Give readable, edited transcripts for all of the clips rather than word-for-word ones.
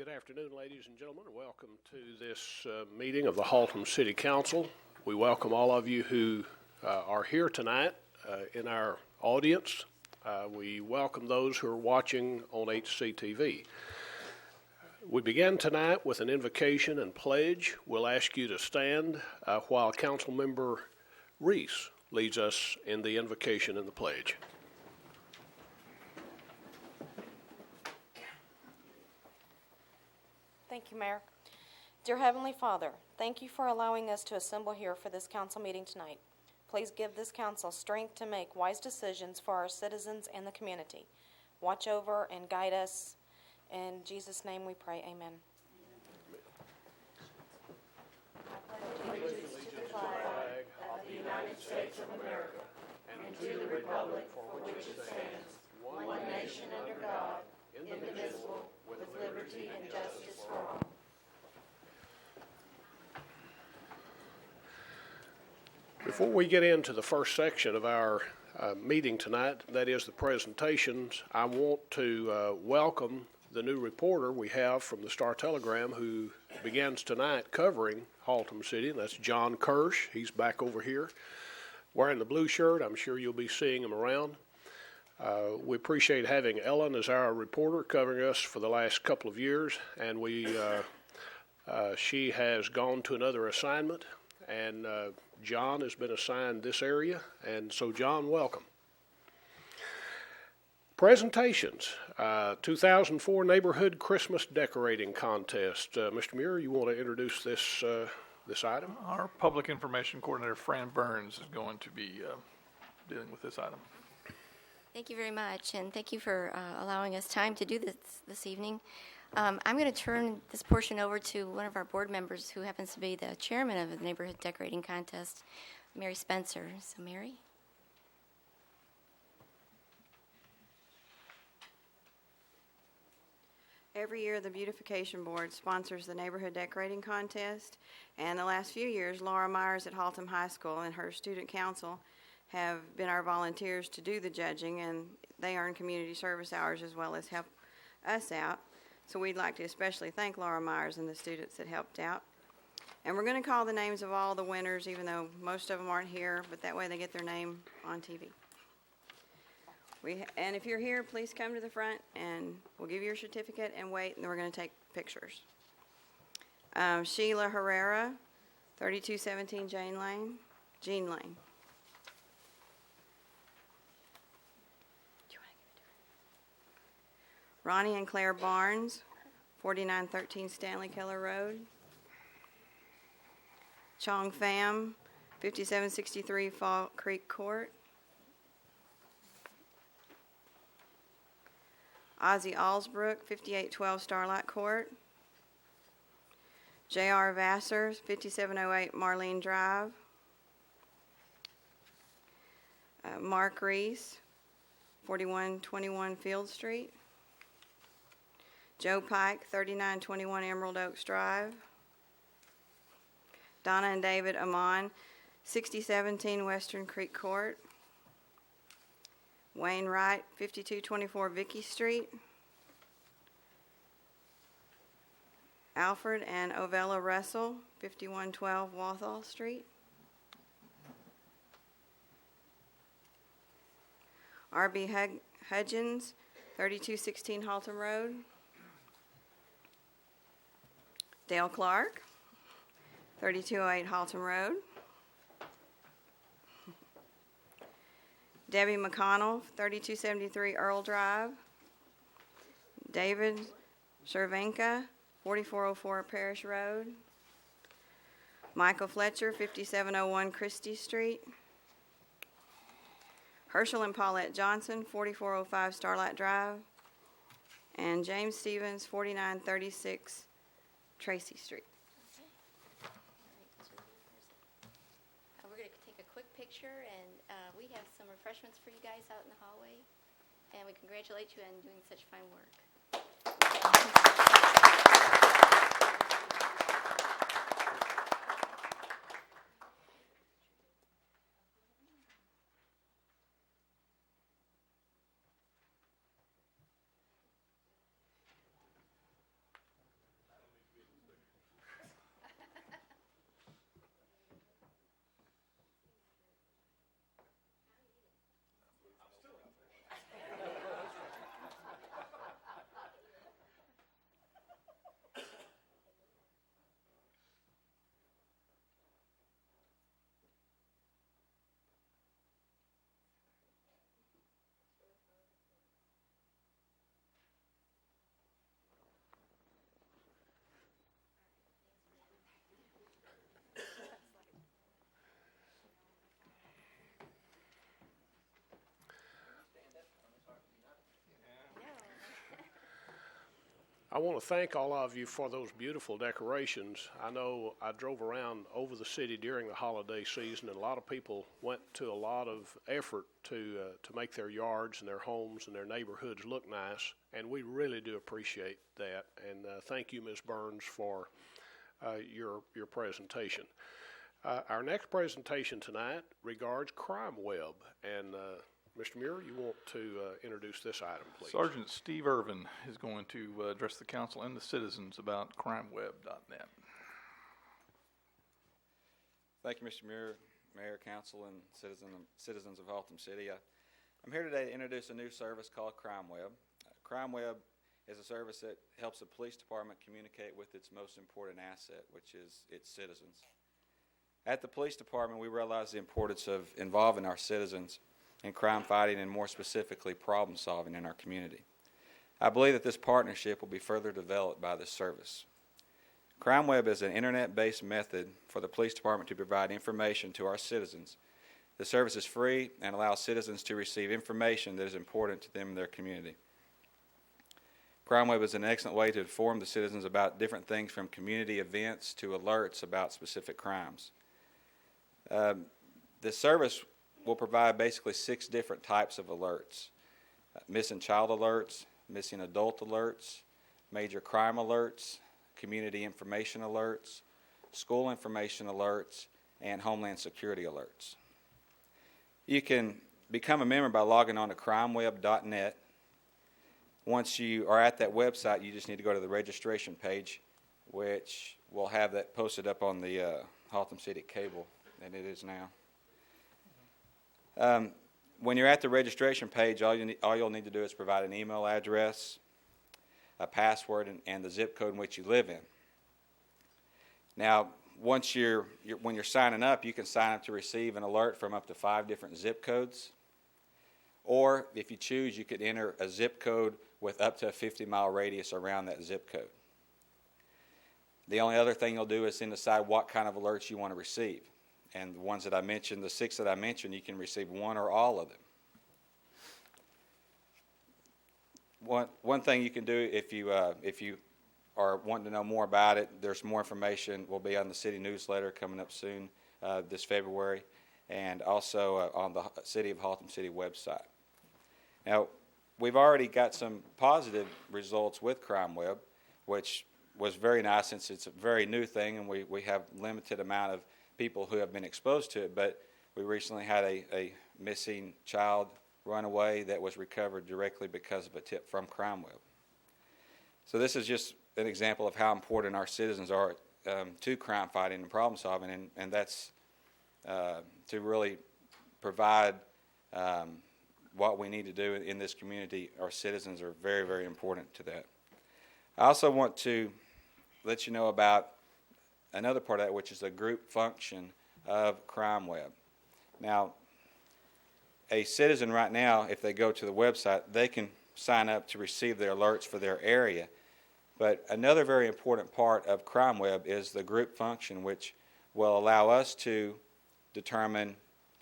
Good afternoon, ladies and gentlemen. Welcome to this meeting of the Haltom City Council. We welcome all of you who are here tonight in our audience. We welcome those who are watching on HCTV. We begin tonight with an invocation and pledge. We'll ask you to stand while Councilmember Reese leads us in the invocation and the pledge. Thank you, Mayor. Dear Heavenly Father, thank you for allowing us to assemble here for this council meeting tonight. Please give this council strength to make wise decisions for our citizens and the community. Watch over and guide us. In Jesus' name we pray, amen. I pledge allegiance to the flag of the United States of America and to the republic for which it stands, one nation under God, indivisible, with liberty and justice for all. Before we get into the first section of our meeting tonight, that is the presentations, I want to welcome the new reporter we have from the Star-Telegram who begins tonight covering Haltom City, and that's John Kirsch. He's back over here wearing the blue shirt. I'm sure you'll be seeing him around. We appreciate having Ellen as our reporter covering us for the last couple of years, and she has gone to another assignment, and John has been assigned this area, and so John, welcome. Presentations, 2004 Neighborhood Christmas Decorating Contest. Mr. Muir, you want to introduce this item? Our Public Information Coordinator, Fran Burns, is going to be dealing with this item. Thank you very much, and thank you for allowing us time to do this evening. I'm going to turn this portion over to one of our board members who happens to be the chairman of the Neighborhood Decorating Contest, Mary Spencer. So, Mary? Every year, the Beautification Board sponsors the Neighborhood Decorating Contest, and the last few years, Laura Myers at Haltom High School and her student council have been our volunteers to do the judging, and they earn community service hours as well as help us out. So we'd like to especially thank Laura Myers and the students that helped out. And we're going to call the names of all the winners, even though most of them aren't here, but that way they get their name on TV. And if you're here, please come to the front, and we'll give you your certificate and wait, and then we're going to take pictures. Sheila Herrera, 3217 Jean Lane. Ronnie and Claire Barnes, 4913 Stanley Keller Road. Chong Pham, 5763 Fall Creek Court. Ozzie Allsbrook, 5812 Starlight Court. J.R. Vassar, 5708 Marlene Drive. Mark Reese, 4121 Field Street. Joe Pike, 3921 Emerald Oaks Drive. Donna and David Amon, 6017 Western Creek Court. Wayne Wright, 5224 Vicky Street. Alfred and Ovella Russell, 5112 Walthall Street. R.B. Hudgens, 3216 Haltom Road. Dale Clark, 3208 Haltom Road. Debbie McConnell, 3273 Earl Drive. David Cervenka, 4404 Parish Road. Michael Fletcher, 5701 Christie Street. Herschel and Paulette Johnson, 4405 Starlight Drive. And James Stevens, 4936 Tracy Street. We're going to take a quick picture, and we have some refreshments for you guys out in the hallway, and we congratulate you on doing such fine work. I want to thank all of you for those beautiful decorations. I know I drove around over the city during the holiday season, and a lot of people went to a lot of effort to make their yards and their homes and their neighborhoods look nice, and we really do appreciate that. And thank you, Ms. Burns, for your presentation. Our next presentation tonight regards Crime Web, and Mr. Muir, you want to introduce this item, please? Sergeant Steve Irvin is going to address the council and the citizens about crimeweb.net. Thank you, Mr. Muir, Mayor, Council, and citizens of Haltom City. I'm here today to introduce a new service called CrimeWeb. CrimeWeb is a service that helps the police department communicate with its most important asset, which is its citizens. At the police department, we realize the importance of involving our citizens in crime fighting and more specifically problem solving in our community. I believe that this partnership will be further developed by this service. CrimeWeb is an internet-based method for the police department to provide information to our citizens. The service is free and allows citizens to receive information that is important to them and their community. CrimeWeb is an excellent way to inform the citizens about different things from community events to alerts about specific crimes. This service will provide basically 6 different types of alerts. Missing child alerts, missing adult alerts, major crime alerts, community information alerts, school information alerts, and homeland security alerts. You can become a member by logging on to crimeweb.net. Once you are at that website, you just need to go to the registration page, which will have that posted up on the Haltom City cable, and it is now. When you're at the registration page, all you'll need to do is provide an email address, a password, and the zip code in which you live in. Now, when you're signing up, you can sign up to receive an alert from up to 5 different zip codes. Or, if you choose, you could enter a zip code with up to a 50-mile radius around that zip code. The only other thing you'll do is then decide what kind of alerts you want to receive. And the ones that I mentioned, the 6 that I mentioned, you can receive one or all of them. One thing you can do if you are wanting to know more about it, there's more information will be on the city newsletter coming up soon this February, and also on the City of Haltom City website. Now, we've already got some positive results with CrimeWeb, which was very nice since it's a very new thing, and we have limited amount of people who have been exposed to it, but we recently had a missing child runaway that was recovered directly because of a tip from CrimeWeb. So this is just an example of how important our citizens are to crime fighting and problem solving, and that's to really provide what we need to do in this community. Our citizens are very, very important to that. I also want to let you know about another part of that, which is a group function of CrimeWeb. Now, a citizen right now, if they go to the website, they can sign up to receive their alerts for their area. But another very important part of CrimeWeb is the group function, which will allow us to determine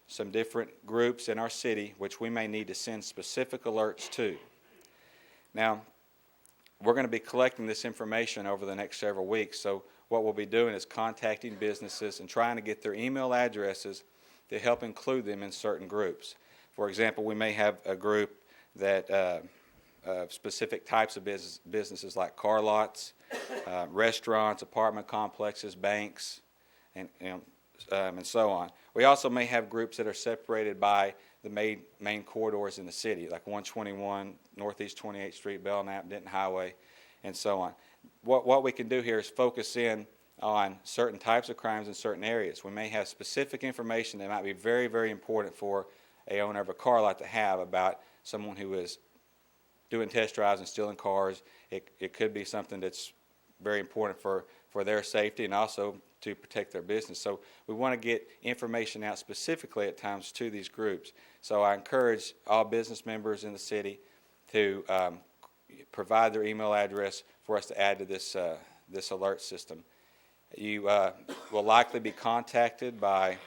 some different groups in our city which we may need to send specific alerts to. Now, we're going to be collecting this information over the next several weeks, so what we'll be doing is contacting businesses and trying to get their email addresses to help include them in certain groups. For example, we may have a group that specific types of businesses like car lots, restaurants, apartment complexes, banks, and so on. We also may have groups that are separated by the main corridors in the city, like 121, Northeast 28th Street, Belknap, Denton Highway, and so on. What we can do here is focus in on certain types of crimes in certain areas. We may have specific information that might be very, very important for a owner of a car lot to have about someone who is doing test drives and stealing cars. It could be something that's very important for their safety and also to protect their business. So we want to get information out specifically at times to these groups. So I encourage all business members in the city to provide their email address for us to add to this alert system. You will likely be contacted by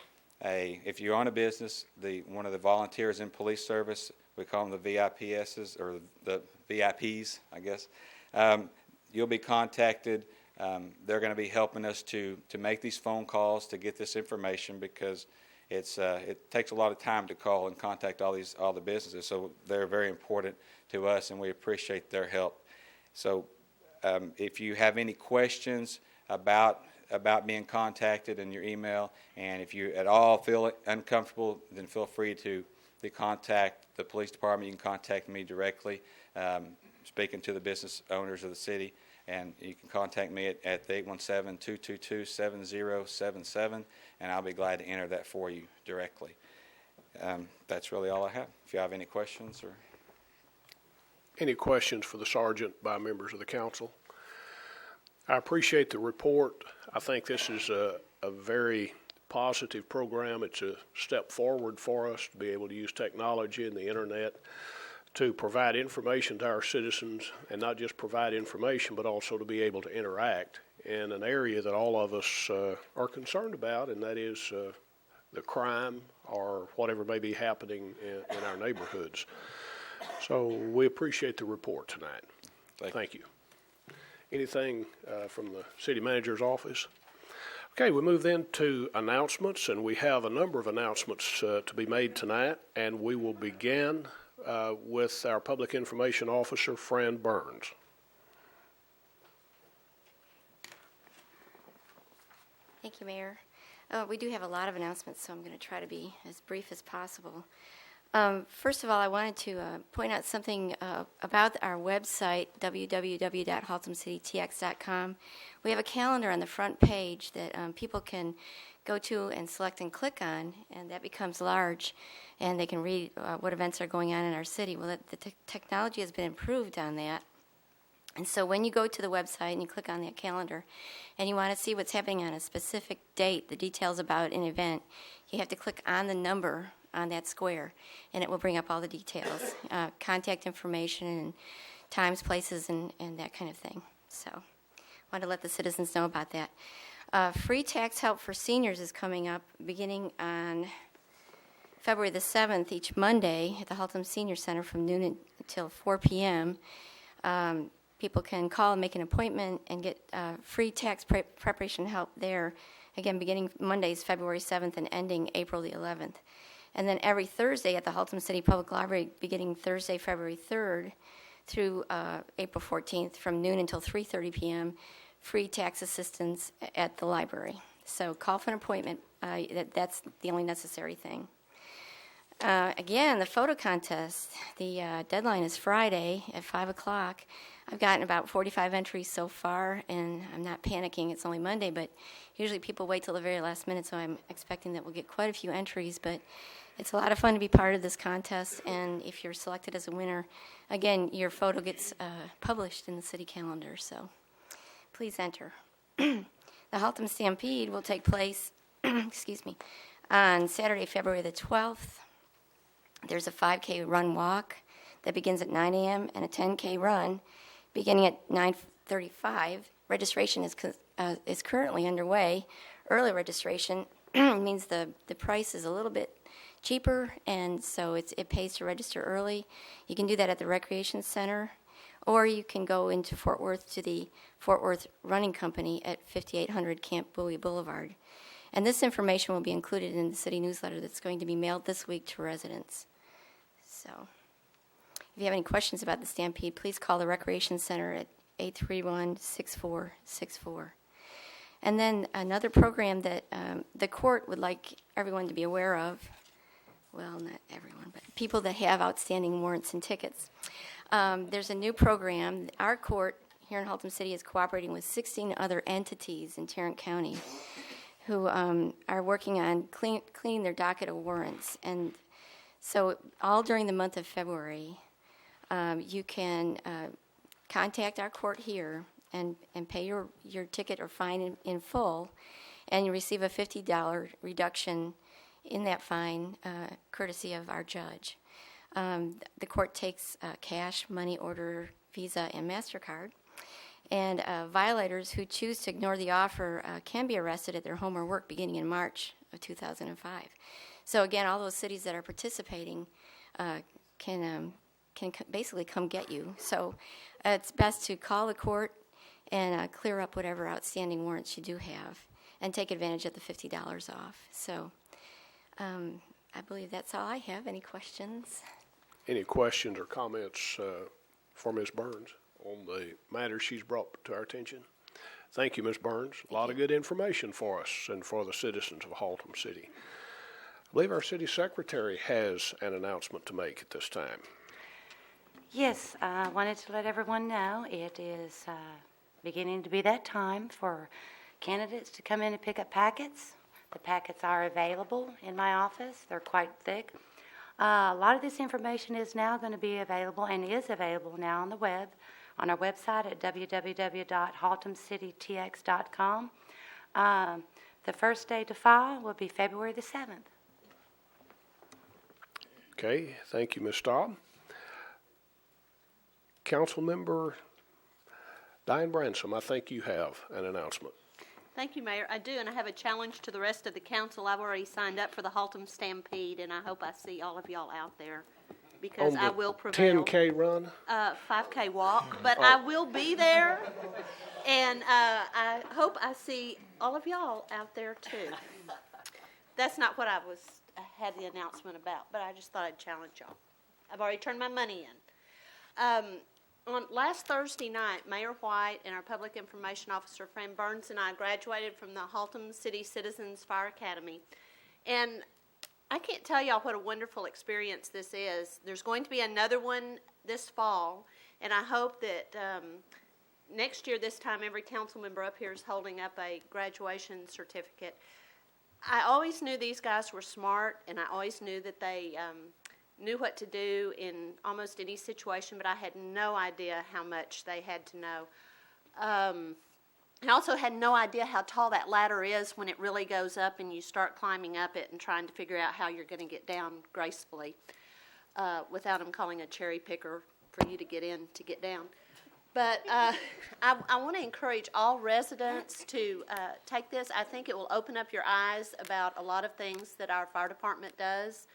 if you own a business, one of the volunteers in police service, we call them the VIPs or the VIPs, I guess. you'll be contacted. They're going to be helping us to make these phone calls to get this information, because it takes a lot of time to call and contact all the businesses. So they're very important to us, and we appreciate their help. So if you have any questions about being contacted in your email, and if you at all feel uncomfortable, then feel free to contact the police department. You can contact me directly, speaking to the business owners of the city, and you can contact me at 817-222-7077, and I'll be glad to enter that for you directly. That's really all I have. If you have any questions or... Any questions for the sergeant by members of the council? I appreciate the report. I think this is a very positive program. It's a step forward for us to be able to use technology and the internet to provide information to our citizens, and not just provide information, but also to be able to interact in an area that all of us are concerned about, and that is the crime or whatever may be happening in our neighborhoods. So we appreciate the report tonight. Thank you. Anything from the city manager's office? Okay, we move then to announcements, and we have a number of announcements to be made tonight, and we will begin with our public information officer, Fran Burns. Thank you, Mayor. We do have a lot of announcements, so I'm going to try to be as brief as possible. First of all, I wanted to point out something about our website, www.haltomcitytx.com. We have a calendar on the front page that people can go to and select and click on, and that becomes large, and they can read what events are going on in our city. Well, the technology has been improved on that. And so when you go to the website and you click on that calendar and you want to see what's happening on a specific date, the details about an event, you have to click on the number on that square, and it will bring up all the details, contact information and times, places, and that kind of thing. So I wanted to let the citizens know about that. Free tax help for seniors is coming up beginning on February the 7th, each Monday at the Haltom Senior Center from noon until 4 p.m. People can call and make an appointment and get free tax preparation help there, again, beginning Mondays, February 7th, and ending April the 11th. And then every Thursday at the Haltom City Public Library, beginning Thursday, February 3rd through April 14th, from noon until 3:30 p.m., free tax assistance at the library. So call for an appointment. That's the only necessary thing. Again, the photo contest, the deadline is Friday at 5 o'clock. I've gotten about 45 entries so far, and I'm not panicking. It's only Monday, but usually people wait till the very last minute, so I'm expecting that we'll get quite a few entries. But it's a lot of fun to be part of this contest, and if you're selected as a winner, again, your photo gets published in the city calendar, so please enter. The Haltom Stampede will take place on Saturday, February the 12th. There's a 5K run walk that begins at 9 a.m. and a 10K run beginning at 9:35. Registration is currently underway. Early registration means the price is a little bit cheaper, and so it pays to register early. You can do that at the Recreation Center, or you can go into Fort Worth to the Fort Worth Running Company at 5800 Camp Bowie Boulevard. And this information will be included in the city newsletter that's going to be mailed this week to residents. So if you have any questions about the Stampede, please call the Recreation Center at 831-6464. And then another program that the court would like everyone to be aware of, well, not everyone, but people that have outstanding warrants and tickets. There's a new program. Our court here in Haltom City is cooperating with 16 other entities in Tarrant County who are working on cleaning their docket of warrants. And so all during the month of February, you can contact our court here and pay your ticket or fine in full, and you receive a $50 reduction in that fine, courtesy of our judge. The court takes cash, money order, Visa, and MasterCard. And violators who choose to ignore the offer can be arrested at their home or work beginning in March of 2005. So again, all those cities that are participating can basically come get you. So it's best to call the court and clear up whatever outstanding warrants you do have and take advantage of the $50 off. So I believe that's all I have. Any questions? Any questions or comments for Ms. Burns on the matter she's brought to our attention? Thank you, Ms. Burns. A lot of good information for us and for the citizens of Haltom City. I believe our city secretary has an announcement to make at this time. Yes, I wanted to let everyone know it is beginning to be that time for candidates to come in and pick up packets. The packets are available in my office. They're quite thick. A lot of this information is now going to be available and is available now on the web, on our website at www.haltomcitytx.com. The first day to file will be February the 7th. Okay, thank you, Ms. Staub. Councilmember Diane Bransom, I think you have an announcement. Thank you, Mayor. I do, and I have a challenge to the rest of the council. I've already signed up for the Haltom Stampede, and I hope I see all of y'all out there because I will prevail. 10K run? 5K walk, but I will be there, and I hope I see all of y'all out there too. That's not what I had the announcement about, but I just thought I'd challenge y'all. I've already turned my money in. On last Thursday night, Mayor White and our Public Information Officer, Fran Burns, and I graduated from the Haltom City Citizens Fire Academy. And I can't tell y'all what a wonderful experience this is. There's going to be another one this fall, and I hope that next year this time every council member up here is holding up a graduation certificate. I always knew these guys were smart, and I always knew that they knew what to do in almost any situation, but I had no idea how much they had to know. I also had no idea how tall that ladder is when it really goes up and you start climbing up it and trying to figure out how you're going to get down gracefully without them calling a cherry picker for you to get in to get down. But I want to encourage all residents to take this. I think it will open up your eyes about a lot of things that our fire department does.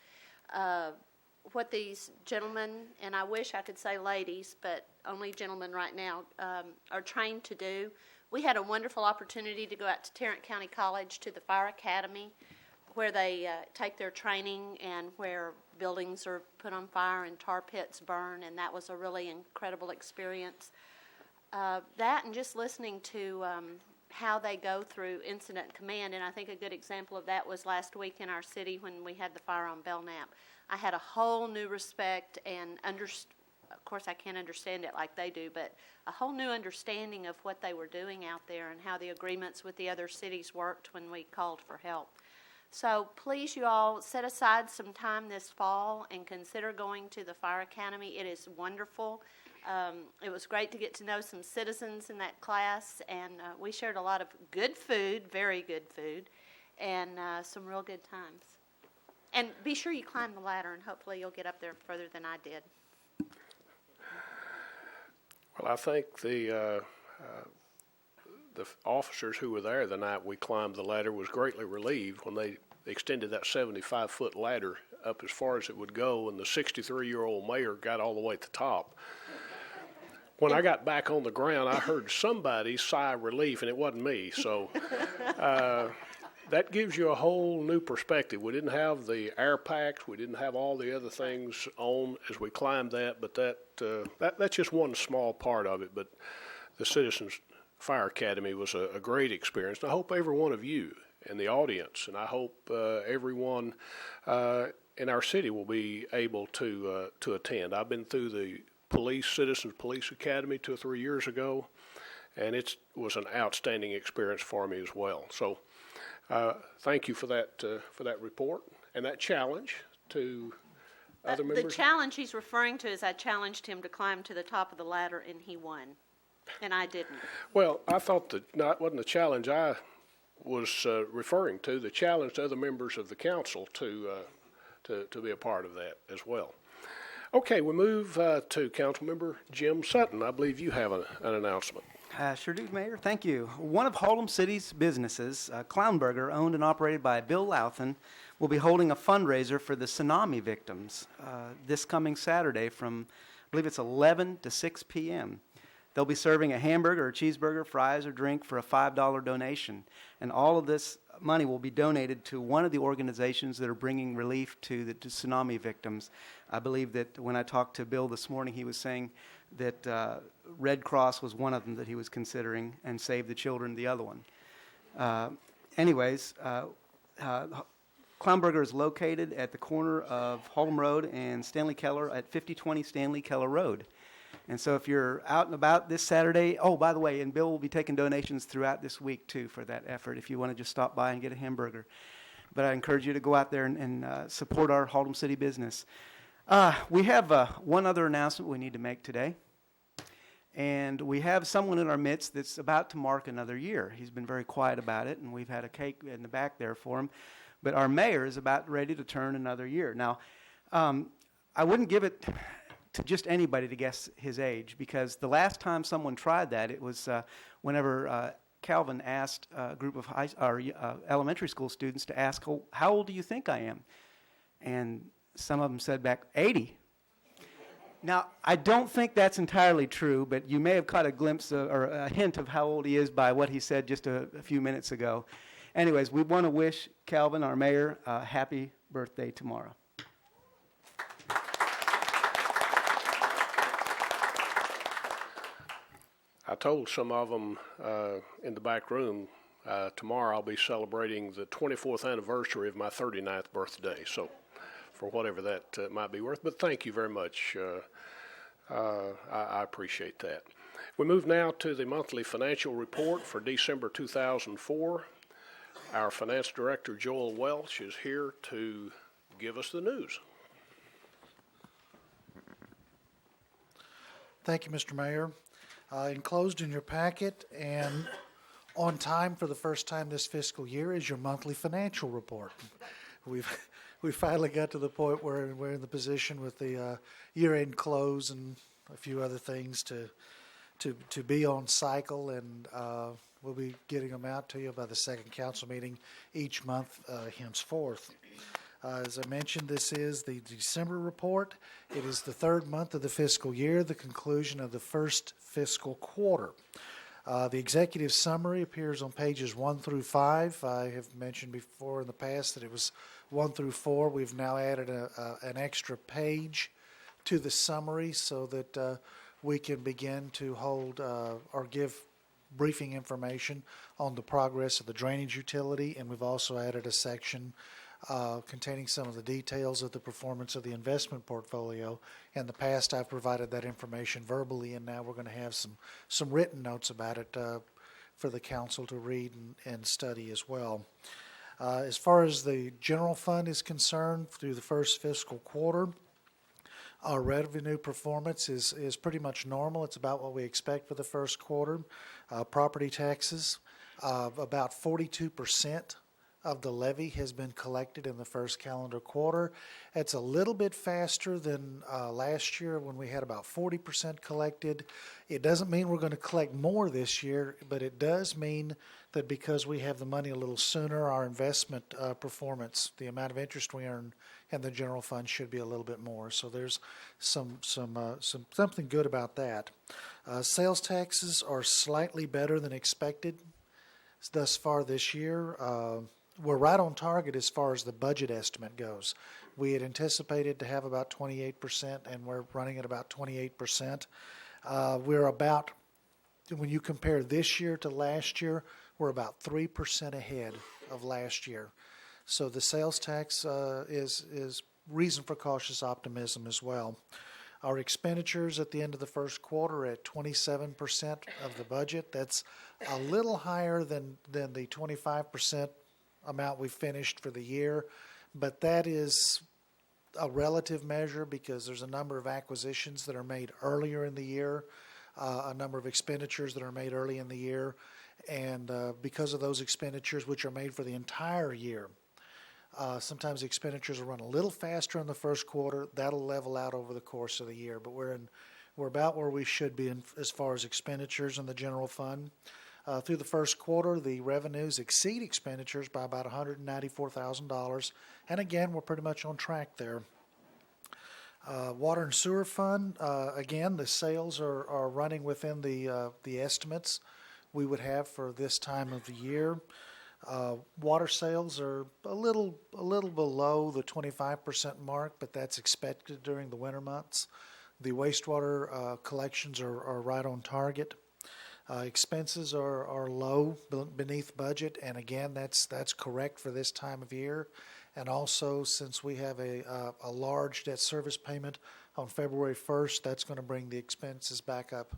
What these gentlemen, and I wish I could say ladies, but only gentlemen right now, are trained to do. We had a wonderful opportunity to go out to Tarrant County College to the Fire Academy where they take their training and where buildings are put on fire and tar pits burn, and that was a really incredible experience. That and just listening to how they go through incident command, and I think a good example of that was last week in our city when we had the fire on Belknap. I had a whole new respect and of course I can't understand it like they do, but a whole new understanding of what they were doing out there and how the agreements with the other cities worked when we called for help. So please, you all, set aside some time this fall and consider going to the Fire Academy. It is wonderful. It was great to get to know some citizens in that class, and we shared a lot of good food, very good food, and some real good times. And be sure you climb the ladder, and hopefully you'll get up there further than I did. Well, I think the officers who were there the night we climbed the ladder was greatly relieved when they extended that 75-foot ladder up as far as it would go, and the 63-year-old mayor got all the way at the top. When I got back on the ground, I heard somebody sigh relief, and it wasn't me. So that gives you a whole new perspective. We didn't have the air packs. We didn't have all the other things on as we climbed that, but that's just one small part of it. But the Citizens Fire Academy was a great experience. And I hope every one of you in the audience, and I hope everyone in our city will be able to attend. I've been through the Citizens Police Academy 2 or 3 years ago, and it was an outstanding experience for me as well. So thank you for that report and that challenge to other members. The challenge he's referring to is I challenged him to climb to the top of the ladder, and he won, and I didn't. Well, I thought that wasn't the challenge I was referring to. The challenge to other members of the council to be a part of that as well. Okay, we move to Councilmember Jim Sutton. I believe you have an announcement. Sure do, Mayor. Thank you. One of Haltom City's businesses, Clownburger, owned and operated by Bill Louthan, will be holding a fundraiser for the tsunami victims this coming Saturday from, I believe it's 11 to 6 p.m. They'll be serving a hamburger or cheeseburger, fries, or drink for a $5 donation. And all of this money will be donated to one of the organizations that are bringing relief to the tsunami victims. I believe that when I talked to Bill this morning, he was saying that Red Cross was one of them that he was considering, and Save the Children the other one. Clownberger is located at the corner of Haltom Road and Stanley Keller at 5020 Stanley Keller Road. And so if you're out and about this Saturday, oh, by the way, and Bill will be taking donations throughout this week, too, for that effort if you want to just stop by and get a hamburger. But I encourage you to go out there and support our Haltom City business. We have one other announcement we need to make today. And we have someone in our midst that's about to mark another year. He's been very quiet about it, and we've had a cake in the back there for him. But our mayor is about ready to turn another year. Now, I wouldn't give it to just anybody to guess his age, because the last time someone tried that, it was whenever Calvin asked a group of elementary school students to ask, oh, how old do you think I am? And some of them said back, 80. Now, I don't think that's entirely true, but you may have caught a glimpse or a hint of how old he is by what he said just a few minutes ago. Anyways, we want to wish Calvin, our mayor, a happy birthday tomorrow. I told some of them in the back room, tomorrow I'll be celebrating the 24th anniversary of my 39th birthday, so for whatever that might be worth. But thank you very much. I appreciate that. We move now to the monthly financial report for December 2004. Our finance director, Joel Welch, is here to give us the news. Thank you, Mr. Mayor. Enclosed in your packet and on time for the first time this fiscal year is your monthly financial report. We finally got to the point where we're in the position with the year-end close and a few other things to be on cycle, and we'll be getting them out to you by the second council meeting each month henceforth. As I mentioned, this is the December report. It is the third month of the fiscal year, the conclusion of the first fiscal quarter. The executive summary appears on pages 1 through 5. I have mentioned before in the past that it was 1 through 4. We've now added an extra page to the summary so that we can begin to hold or give briefing information on the progress of the drainage utility, and we've also added a section containing some of the details of the performance of the investment portfolio. In the past, I've provided that information verbally, and now we're going to have some written notes about it for the council to read and study as well. As far as the general fund is concerned, through the first fiscal quarter, our revenue performance is pretty much normal. It's about what we expect for the first quarter. Property taxes, about 42% of the levy has been collected in the first calendar quarter. It's a little bit faster than last year when we had about 40% collected. It doesn't mean we're going to collect more this year, but it does mean that because we have the money a little sooner, our investment performance, the amount of interest we earn in the general fund, should be a little bit more. So there's something good about that. Sales taxes are slightly better than expected thus far this year. We're right on target as far as the budget estimate goes. We had anticipated to have about 28%, and we're running at about 28%. We're about, when you compare this year to last year, we're about 3% ahead of last year. So the sales tax is reason for cautious optimism as well. Our expenditures at the end of the first quarter are at 27% of the budget. That's a little higher than the 25% amount we finished for the year, but that is a relative measure because there's a number of acquisitions that are made earlier in the year, a number of expenditures that are made early in the year, and because of those expenditures, which are made for the entire year, sometimes the expenditures will run a little faster in the first quarter. That'll level out over the course of the year, but we're about where we should be as far as expenditures in the general fund. Through the first quarter, the revenues exceed expenditures by about $194,000, and again, we're pretty much on track there. Water and Sewer Fund, again, the sales are running within the estimates we would have for this time of the year. Water sales are a little below the 25% mark, but that's expected during the winter months. The wastewater collections are right on target. Expenses are low, beneath budget, and again, that's correct for this time of year. And also, since we have a large debt service payment on February 1st, that's going to bring the expenses back up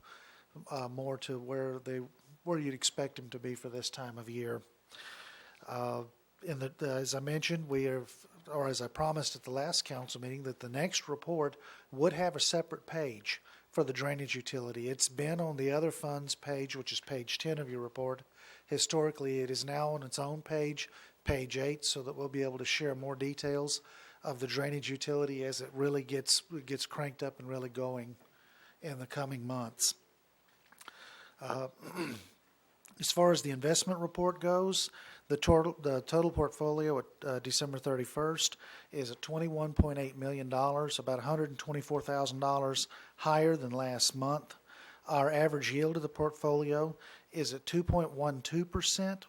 more to where you'd expect them to be for this time of year. As I mentioned, as I promised at the last council meeting, that the next report would have a separate page for the drainage utility. It's been on the other funds page, which is page 10 of your report. Historically, it is now on its own page, page 8, so that we'll be able to share more details of the drainage utility as it really gets cranked up and really going in the coming months. As far as the investment report goes, the total portfolio at December 31st is at $21.8 million, about $124,000 higher than last month. Our average yield of the portfolio is at 2.12%,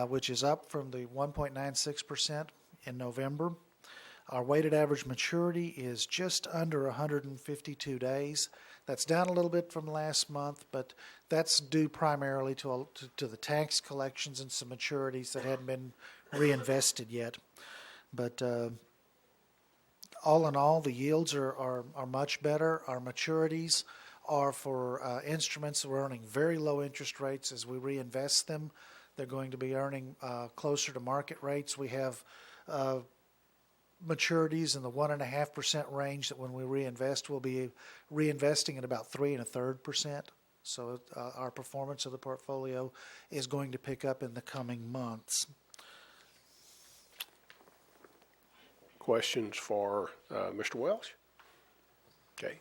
which is up from the 1.96% in November. Our weighted average maturity is just under 152 days. That's down a little bit from last month, but that's due primarily to the tax collections and some maturities that hadn't been reinvested yet. But all in all, the yields are much better. Our maturities are for instruments that are earning very low interest rates. As we reinvest them, they're going to be earning closer to market rates. We have maturities in the 1.5% range that when we reinvest, we'll be reinvesting at about 3 1/3%. So our performance of the portfolio is going to pick up in the coming months. Questions for Mr. Welch? Okay.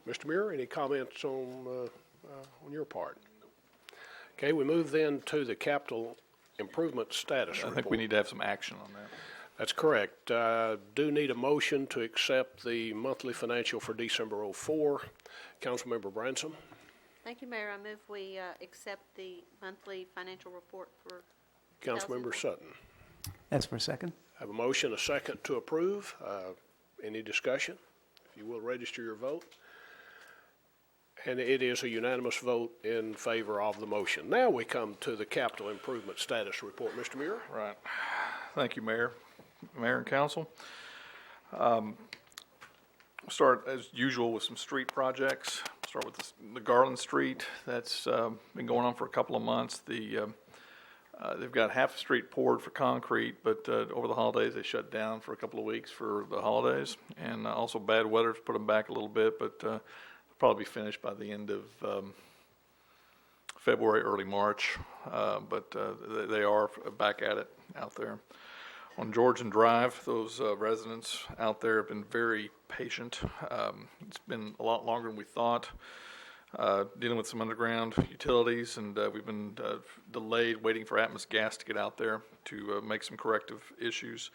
Mr. Muir, any comments on your part? Okay, we move then to the capital improvement status report. I think we need to have some action on that. That's correct. Do need a motion to accept the monthly financial for December 04. Councilmember Branson. Thank you, Mayor. I move we accept the monthly financial report for Councilmember Sutton. That's for a second. I have a motion, a second to approve. Any discussion? If you will register your vote. And it is a unanimous vote in favor of the motion. Now we come to the capital improvement status report. Mr. Muir? Right. Thank you, Mayor. Mayor and Council. We'll start, as usual, with some street projects. Start with the Garland Street. That's been going on for a couple of months. They've got half the street poured for concrete, but over the holidays they shut down for a couple of weeks for the holidays. And also bad weather's put them back a little bit, but they'll probably be finished by the end of February, early March. But they are back at it out there. On Georgian Drive, those residents out there have been very patient. It's been a lot longer than we thought, dealing with some underground utilities, and we've been delayed waiting for Atmos Gas to get out there to make some corrective issues.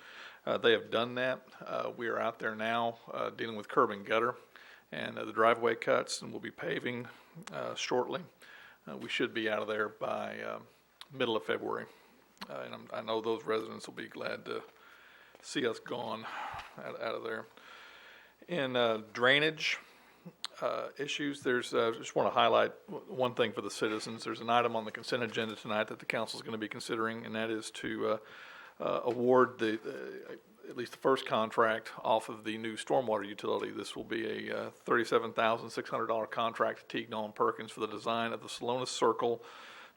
They have done that. We are out there now dealing with curb and gutter and the driveway cuts, and we'll be paving shortly. We should be out of there by middle of February. And I know those residents will be glad to see us gone out of there. In drainage issues, there's just want to highlight one thing for the citizens. There's an item on the consent agenda tonight that the council is going to be considering, and that is to award at least the first contract off of the new stormwater utility. This will be a $37,600 contract to Teagnall and Perkins for the design of the Salonis Circle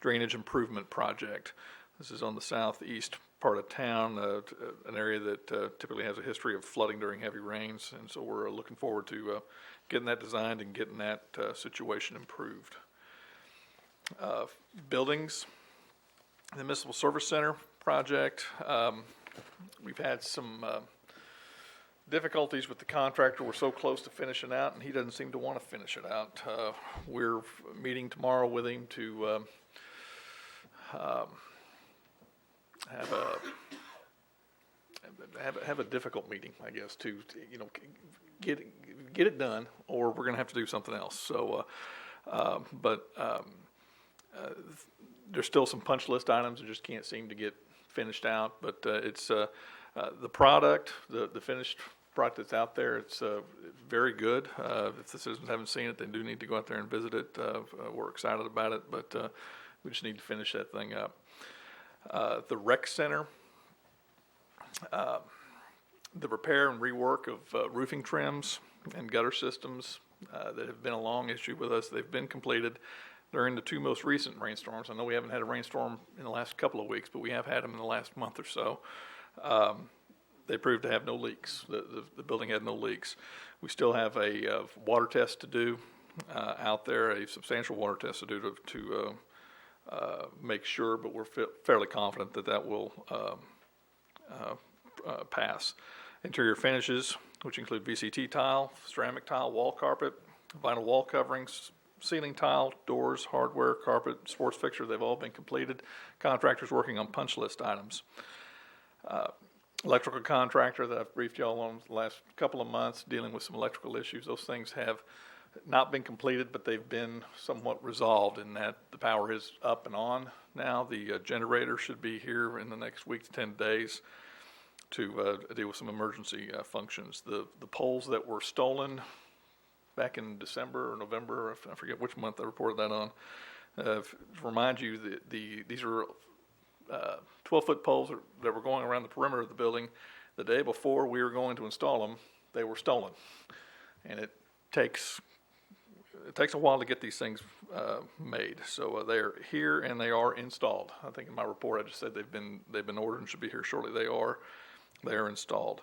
Drainage Improvement Project. This is on the southeast part of town, an area that typically has a history of flooding during heavy rains, and so we're looking forward to getting that designed and getting that situation improved. Buildings, the Municipal Service Center project, we've had some difficulties with the contractor. We're so close to finishing out, and he doesn't seem to want to finish it out. We're meeting tomorrow with him to have a difficult meeting, I guess, to get it done, or we're going to have to do something else. So, there's still some punch list items that just can't seem to get finished out. But it's the product, the finished product that's out there. It's very good. If the citizens haven't seen it, they do need to go out there and visit it. We're excited about it, but we just need to finish that thing up. The rec center, the repair and rework of roofing trims and gutter systems that have been a long issue with us, they've been completed during the two most recent rainstorms. I know we haven't had a rainstorm in the last couple of weeks, but we have had them in the last month or so. They proved to have no leaks. The building had no leaks. We still have a water test to do out there, a substantial water test to do to make sure, but we're fairly confident that will pass. Interior finishes, which include VCT tile, ceramic tile, wall carpet, vinyl wall coverings, ceiling tile, doors, hardware, carpet, sports fixture, they've all been completed. Contractors working on punch list items. Electrical contractor that I've briefed y'all on the last couple of months, dealing with some electrical issues. Those things have not been completed, but they've been somewhat resolved in that the power is up and on now. The generator should be here in the next week to 10 days to deal with some emergency functions. The poles that were stolen back in December or November, I forget which month I reported that on, to remind you that these are 12-foot poles that were going around the perimeter of the building. The day before we were going to install them, they were stolen. And it takes a while to get these things made. So they're here and they are installed. I think in my report I just said they've been ordered and should be here shortly. They are installed.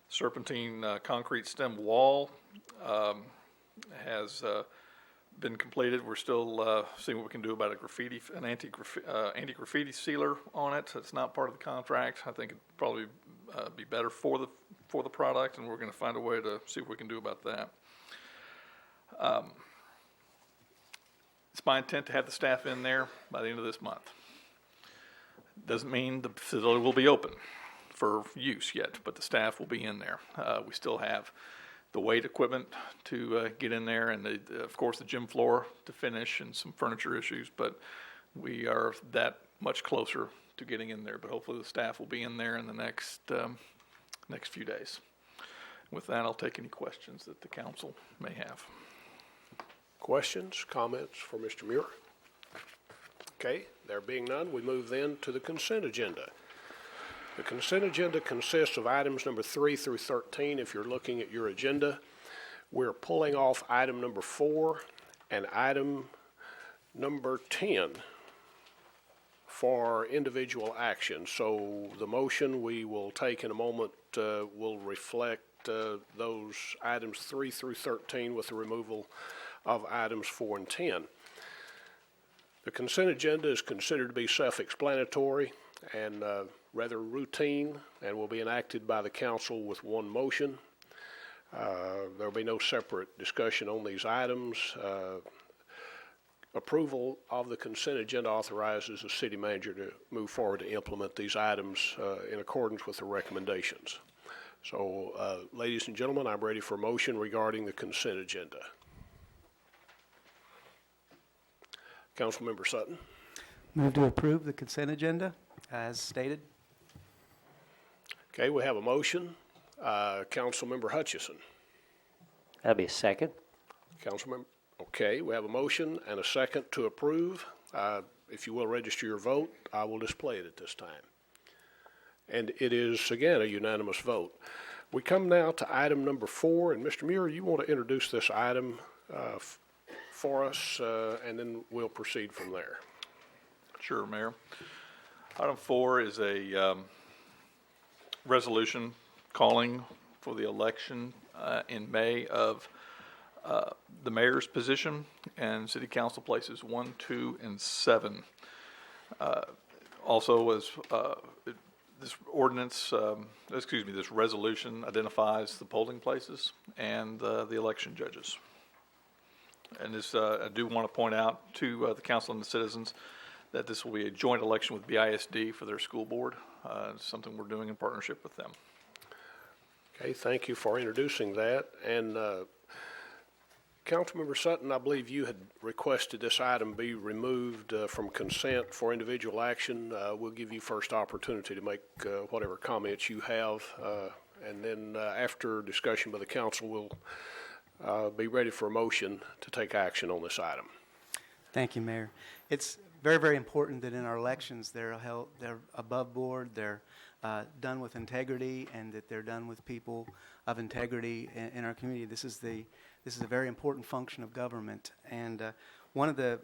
Serpentine concrete stem wall has been completed. We're still seeing what we can do about an anti-graffiti sealer on it. It's not part of the contract. I think it'd probably be better for the product, and we're going to find a way to see what we can do about that. It's my intent to have the staff in there by the end of this month. Doesn't mean the facility will be open for use yet, but the staff will be in there. We still have the weight equipment to get in there, and of course the gym floor to finish, and some furniture issues, but we are that much closer to getting in there. But hopefully the staff will be in there in the next few days. With that, I'll take any questions that the council may have. Questions, comments for Mr. Muir? Okay, there being none, we move then to the consent agenda. The consent agenda consists of items number 3 through 13. If you're looking at your agenda, we're pulling off item number 4 and item number 10 for individual action. So the motion we will take in a moment will reflect those items 3 through 13 with the removal of items 4 and 10. The consent agenda is considered to be self-explanatory and rather routine, and will be enacted by the council with one motion. There will be no separate discussion on these items. Approval of the consent agenda authorizes the city manager to move forward to implement these items in accordance with the recommendations. So, ladies and gentlemen, I'm ready for a motion regarding the consent agenda. Councilmember Sutton. Move to approve the consent agenda as stated. Okay, we have a motion. Councilmember Hutchison. That'll be a second. Councilmember. Okay, we have a motion and a second to approve. If you will register your vote, I will display it at this time. And it is, again, a unanimous vote. We come now to item number 4, and Mr. Muir, you want to introduce this item for us, and then we'll proceed from there. Sure, Mayor. Item 4 is a resolution calling for the election in May of the mayor's position and city council places 1, 2, and 7. Also, as this ordinance, this resolution identifies the polling places and the election judges. And this, I do want to point out to the council and the citizens that this will be a joint election with BISD for their school board. It's something we're doing in partnership with them. Okay, thank you for introducing that. And Councilmember Sutton, I believe you had requested this item be removed from consent for individual action. We'll give you first opportunity to make whatever comments you have, and then after discussion by the council, we'll be ready for a motion to take action on this item. Thank you, Mayor. It's very, very important that in our elections they're above board, they're done with integrity, and that they're done with people of integrity in our community. This is a very important function of government, and one of the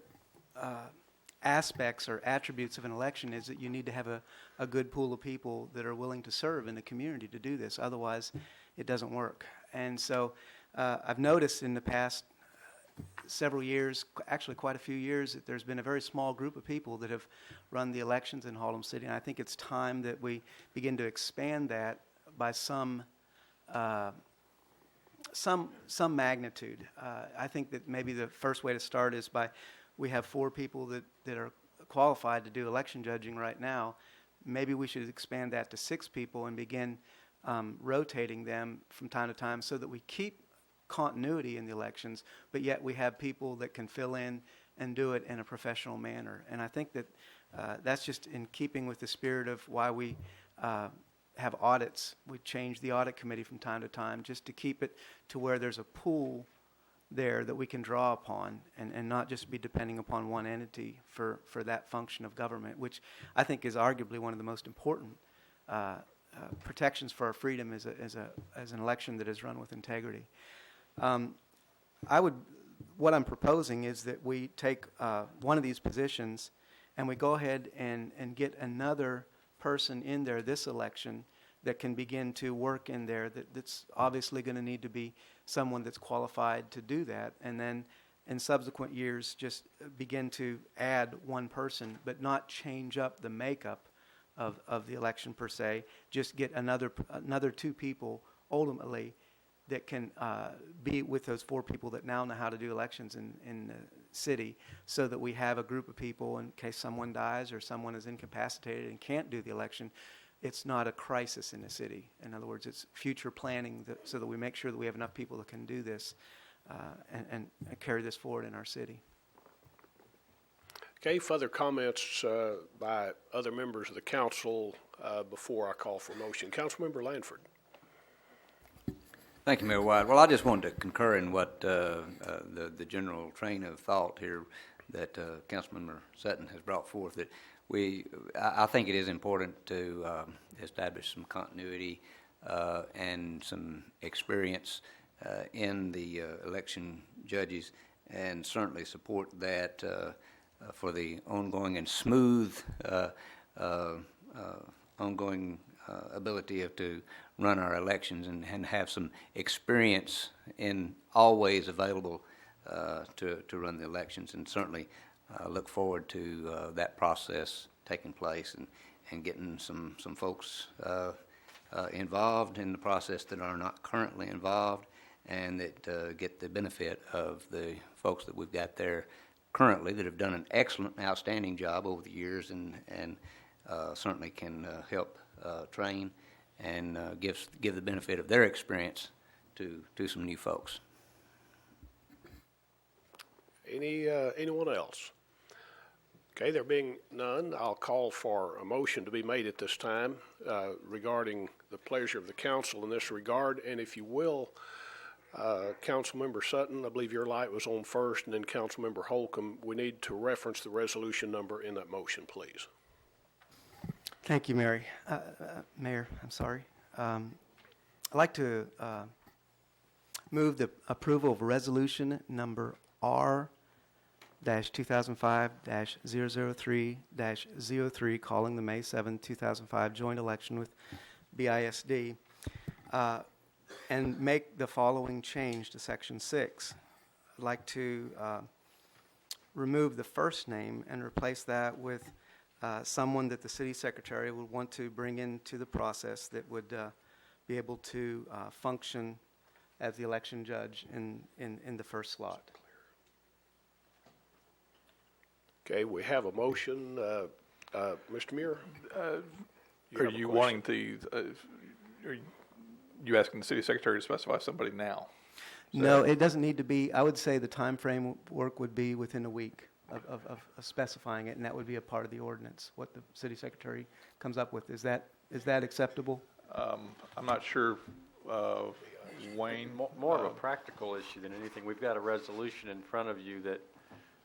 aspects or attributes of an election is that you need to have a good pool of people that are willing to serve in the community to do this. Otherwise, it doesn't work. And so I've noticed in the past several years, actually quite a few years, that there's been a very small group of people that have run the elections in Haltom City, and I think it's time that we begin to expand that by some magnitude. I think that maybe the first way to start is we have 4 people that are qualified to do election judging right now. Maybe we should expand that to 6 people and begin rotating them from time to time so that we keep continuity in the elections, but yet we have people that can fill in and do it in a professional manner. And I think that that's just in keeping with the spirit of why we have audits. We change the audit committee from time to time just to keep it to where there's a pool there that we can draw upon, and not just be depending upon one entity for that function of government, which I think is arguably one of the most important protections for our freedom as an election that is run with integrity. What I'm proposing is that we take one of these positions and we go ahead and get another person in there this election that can begin to work in there. That's obviously going to need to be someone that's qualified to do that, and then in subsequent years just begin to add one person, but not change up the makeup of the election per se. Just get another 2 people ultimately that can be with those 4 people that now know how to do elections in the city, so that we have a group of people in case someone dies or someone is incapacitated and can't do the election. It's not a crisis in the city. In other words, it's future planning so that we make sure that we have enough people that can do this and carry this forward in our city. Okay, further comments by other members of the council before I call for motion. Councilmember Lanford. Thank you, Mayor White. Well, I just wanted to concur in what the general train of thought here that Councilmember Sutton has brought forth. That I think it is important to establish some continuity and some experience in the election judges, and certainly support that for the ongoing and smooth ongoing ability to run our elections and have some experience in all ways available to run the elections, and certainly look forward to that process taking place and getting some folks involved in the process that are not currently involved, and that get the benefit of the folks that we've got there currently that have done an excellent, outstanding job over the years, and certainly can help train and give the benefit of their experience to some new folks. Anyone else? Okay, there being none, I'll call for a motion to be made at this time regarding the pleasure of the council in this regard. And if you will, Councilmember Sutton, I believe your light was on first, and then Councilmember Holcomb, we need to reference the resolution number in that motion, please. Thank you, Mayor. I'm sorry. I'd like to move the approval of resolution number R-2005-003-03, calling the May 7, 2005 joint election with BISD, and make the following change to Section 6. I'd like to remove the first name and replace that with someone that the city secretary would want to bring into the process that would be able to function as the election judge in the first slot. Okay, we have a motion. Mr. Muir? Are you wanting to, you asking the city secretary to specify somebody now? No, it doesn't need to be. I would say the time frame work would be within a week of specifying it, and that would be a part of the ordinance, what the city secretary comes up with. Is that acceptable? I'm not sure, Wayne. More of a practical issue than anything. We've got a resolution in front of you that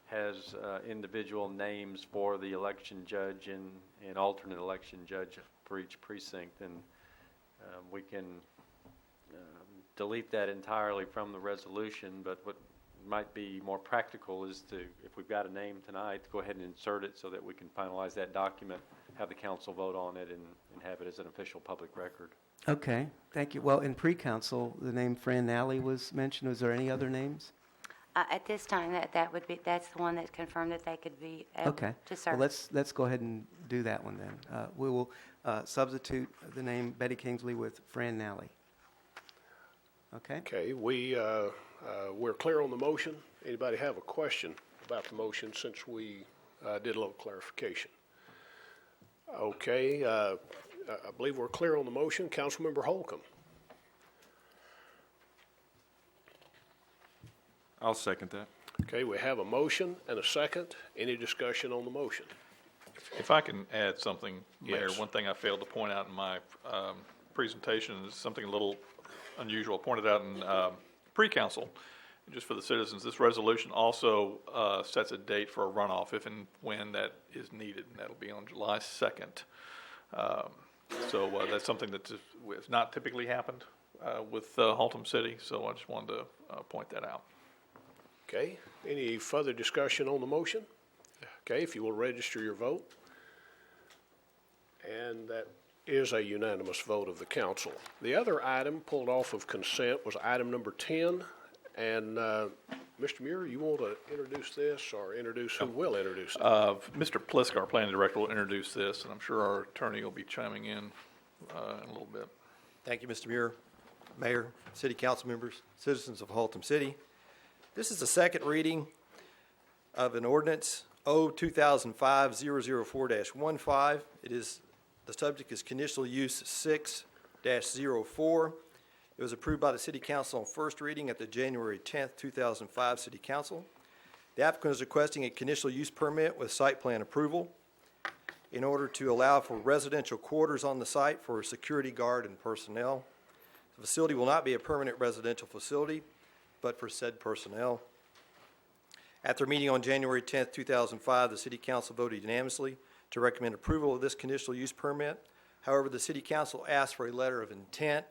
has individual names for the election judge and alternate election judge for each precinct, and we can delete that entirely from the resolution, but what might be more practical is to, if we've got a name tonight, to go ahead and insert it so that we can finalize that document, have the council vote on it, and have it as an official public record. Okay, thank you. Well, in pre-council, the name Fran Nally was mentioned. Was there any other names? At this time, that's the one that's confirmed that they could be able Okay. to serve. Well, let's go ahead and do that one then. We will substitute the name Betty Kingsley with Fran Nally. Okay? Okay, we're clear on the motion. Anybody have a question about the motion since we did a little clarification? Okay, I believe we're clear on the motion. Councilmember Holcomb. I'll second that. Okay, we have a motion and a second. Any discussion on the motion? If I can add something, Mayor, Yes. one thing I failed to point out in my presentation is something a little unusual. I pointed out in pre-council, just for the citizens, this resolution also sets a date for a runoff if and when that is needed, and that'll be on July 2nd. So that's something that has not typically happened with Haltom City, so I just wanted to point that out. Okay, any further discussion on the motion? Okay, if you will register your vote. And that is a unanimous vote of the council. The other item pulled off of consent was item number 10. And Mr. Muir, you want to introduce this or introduce who will introduce it? Mr. Plisk, our planning director, will introduce this, and I'm sure our attorney will be chiming in a little bit. Thank you, Mr. Muir, Mayor, City Council members, citizens of Haltom City. This is the second reading of an ordinance O-2005-004-15. The subject is conditional use 6-04. It was approved by the City Council on first reading at the January 10th, 2005 City Council. The applicant is requesting a conditional use permit with site plan approval in order to allow for residential quarters on the site for security guard and personnel. The facility will not be a permanent residential facility, but for said personnel. At their meeting on January 10th, 2005, the City Council voted unanimously to recommend approval of this conditional use permit. However, the City Council asked for a letter of intent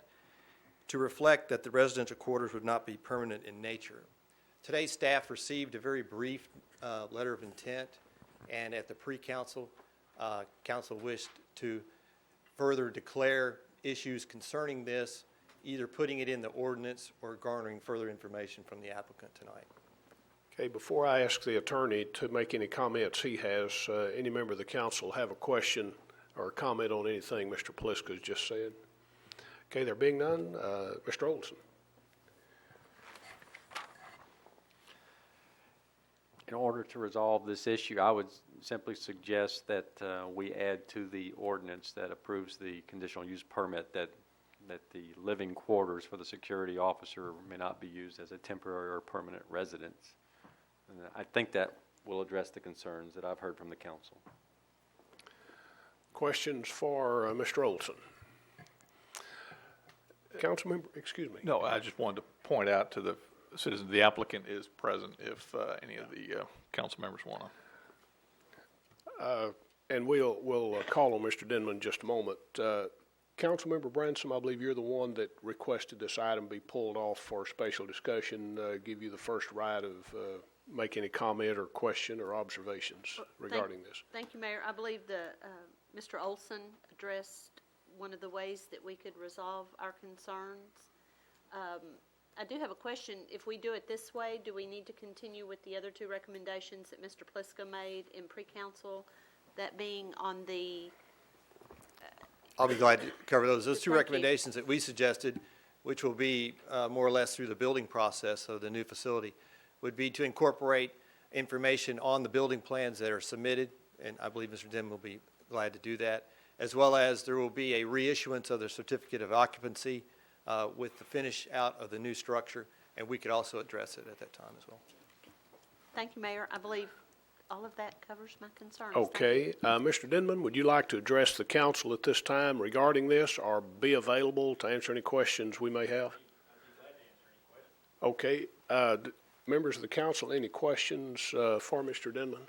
to reflect that the residential quarters would not be permanent in nature. Today, staff received a very brief letter of intent, and at the pre-council, council wished to further declare issues concerning this, either putting it in the ordinance or garnering further information from the applicant tonight. Okay, before I ask the attorney to make any comments he has, any member of the council have a question or a comment on anything Mr. Plisk has just said? Okay, there being none, Mr. Olson. In order to resolve this issue, I would simply suggest that we add to the ordinance that approves the conditional use permit that the living quarters for the security officer may not be used as a temporary or permanent residence. And I think that will address the concerns that I've heard from the council. Questions for Mr. Olson? Councilmember, excuse me. No, I just wanted to point out to the citizens, the applicant is present if any of the council members want to. And we'll call on Mr. Denman in just a moment. Councilmember Bransom, I believe you're the one that requested this item be pulled off for special discussion. Give you the first right of make any comment or question or observations regarding this. Thank you, Mayor. I believe Mr. Olson addressed one of the ways that we could resolve our concerns. I do have a question. If we do it this way, do we need to continue with the other two recommendations that Mr. Pliska made in pre-council, that being on the... I'll be glad to cover those. Those two Thank you. recommendations that we suggested, which will be more or less through the building process of the new facility, would be to incorporate information on the building plans that are submitted, and I believe Mr. Denman will be glad to do that, as well as there will be a reissuance of the certificate of occupancy with the finish out of the new structure, and we could also address it at that time as well. Thank you, Mayor. I believe all of that covers my concerns. Thank you. Okay. Mr. Denman, would you like to address the council at this time regarding this or be available to answer any questions we may have? Okay. Members of the council, any questions for Mr. Denman?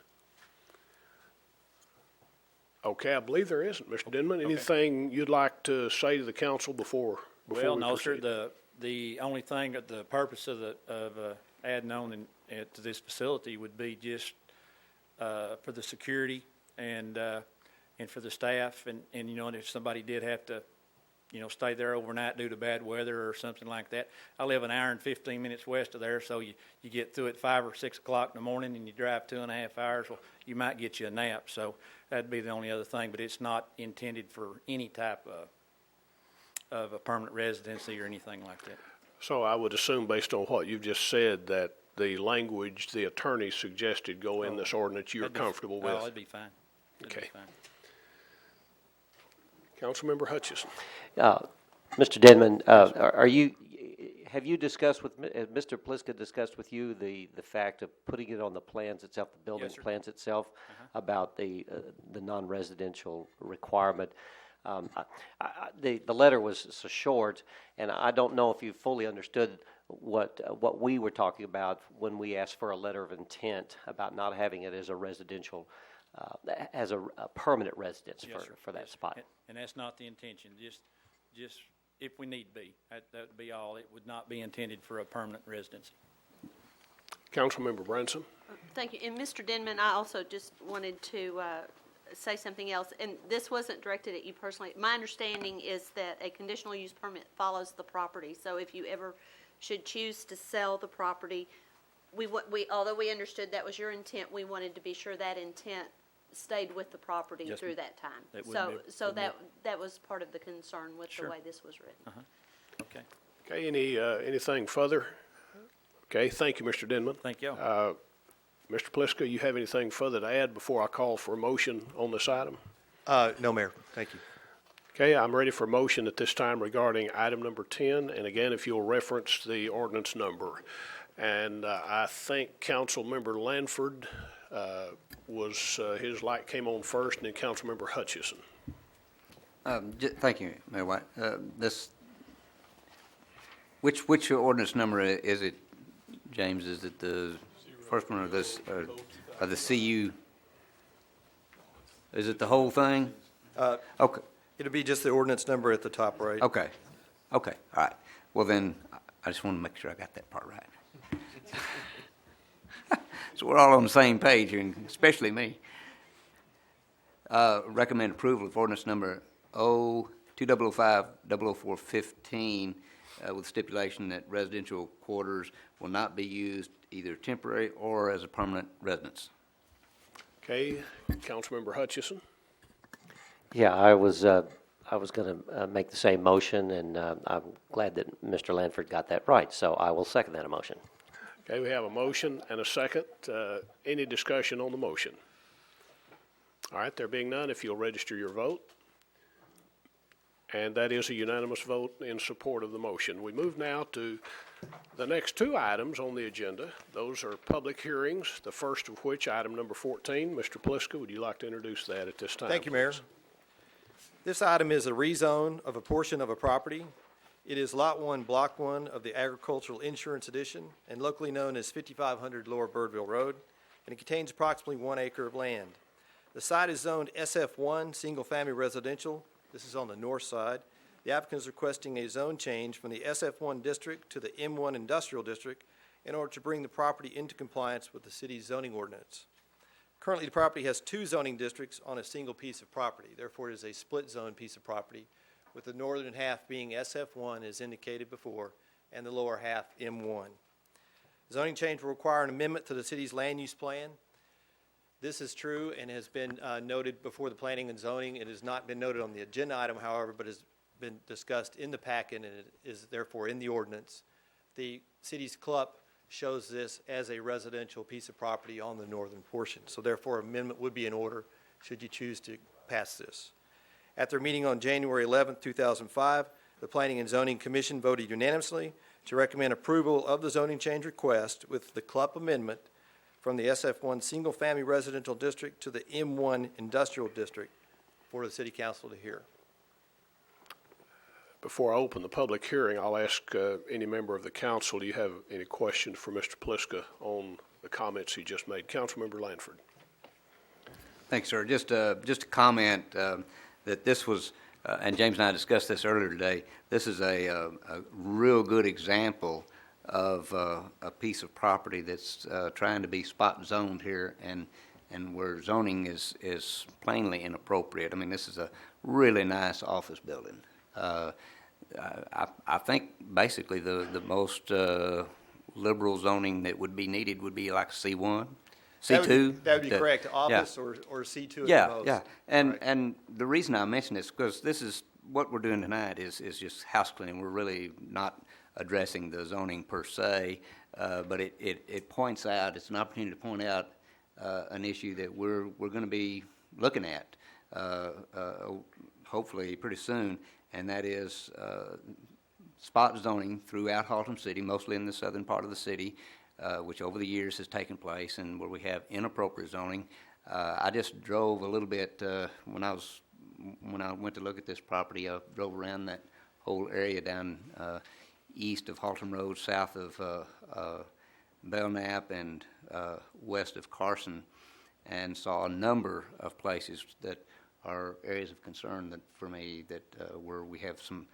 Okay, I believe there isn't. Mr. Denman, anything you'd like to say to the council before Well, we no, proceed? sir. The only thing that the purpose of adding on to this facility would be just for the security and for the staff, and you know, if somebody did have to, you know, stay there overnight due to bad weather or something like that. I live an hour and 15 minutes west of there, so you get through at 5 or 6 o'clock in the morning and you drive 2.5 hours. Well, you might get you a nap, so that'd be the only other thing. But it's not intended for any type of a permanent residency or anything like that. So I would assume, based on what you've just said, that the language the attorney suggested go in this ordinance you're comfortable with? Oh, it'd be fine. Okay. Be fine. Councilmember Hutchison. Mr. Denman, have you discussed with, Mr. Pliska discussed with you the fact of putting it on the plans itself, the building plans itself, about the non-residential requirement? The letter was so short, and I don't know if you fully understood what we were talking about when we asked for a letter of intent about not having it as a residential, as a permanent residence for that spot. And that's not the intention. Just if we need be, that would be all. It would not be intended for a permanent residency. Councilmember Branson. Thank you. And Mr. Denman, I also just wanted to say something else, and this wasn't directed at you personally. My understanding is that a conditional use permit follows the property. So if you ever should choose to sell the property, although we understood that was your intent, we wanted to be sure that intent stayed with the property through that time. That was part of the concern with the way this was written. Okay. Okay, anything further? Okay, thank you, Mr. Denman. Thank you. Mr. Pliska, you have anything further to add before I call for a motion on this item? No, Mayor. Thank you. Okay, I'm ready for a motion at this time regarding item number 10. And again, if you'll reference the ordinance number. And I think Councilmember Lanford his light came on first, and then Councilmember Hutchison. Thank you, Mayor White. Which ordinance number is it, James? Is it the first one or this, or the CU? Is it the whole thing? Okay. It'll be just the ordinance number at the top right. Okay. Okay. All right. Well, then, I just want to make sure I got that part right. So we're all on the same page here, and especially me. Recommend approval of ordinance number 2005-00415 with stipulation that residential quarters will not be used either temporary or as a permanent residence. Okay, Councilmember Hutchison. Yeah, I was going to make the same motion, and I'm glad that Mr. Lanford got that right, so I will second that motion. Okay, we have a motion and a second. Any discussion on the motion? All right, there being none, if you'll register your vote. And that is a unanimous vote in support of the motion. We move now to the next two items on the agenda. Those are public hearings, the first of which, item number 14. Mr. Pliska, would you like to introduce that at this time? Thank you, Mayor. This item is a rezone of a portion of a property. It is Lot 1, Block 1 of the Agricultural Insurance Edition and locally known as 5500 Lower Birdville Road, and it contains approximately 1 acre of land. The site is zoned SF1, single-family residential. This is on the north side. The applicant is requesting a zone change from the SF1 district to the M1 industrial district in order to bring the property into compliance with the city's zoning ordinance. Currently, the property has 2 zoning districts on a single piece of property. Therefore, it is a split zone piece of property, with the northern half being SF1 as indicated before, and the lower half M1. Zoning change will require an amendment to the city's land use plan. This is true and has been noted before the planning and zoning. It has not been noted on the agenda item, however, but has been discussed in the packet, and it is therefore in the ordinance. The city's CLUP shows this as a residential piece of property on the northern portion. So therefore, amendment would be in order should you choose to pass this. At their meeting on January 11, 2005, The Planning and Zoning Commission voted unanimously to recommend approval of the zoning change request with the CLUP amendment from the SF1 Single Family Residential District to the M1 Industrial District for the City Council to hear. Before I open the public hearing, I'll ask any member of the council, do you have any questions for Mr. Pliska on the comments he just made? Councilmember Lanford. Thanks, sir. Just a comment that this was, and James and I discussed this earlier today, this is a real good example of a piece of property that's trying to be spot zoned here and where zoning is plainly inappropriate. I mean, this is a really nice office building. I think basically the most liberal zoning that would be needed would be like C1, C2. That would be correct, office or C2 at Yeah, the most. yeah. And the reason I mention this, because this is, what we're doing tonight is just house cleaning. We're really not addressing the zoning per se, but it points out, it's an opportunity to point out an issue that we're going to be looking at hopefully pretty soon, and that is spot zoning throughout Haltom City, mostly in the southern part of the city, which over the years has taken place, and where we have inappropriate zoning. I just drove a little bit when I went to look at this property. I drove around that whole area down east of Haltom Road, south of Belknap, and west of Carson, and saw a number of places that are areas of concern that, for me, that where we have some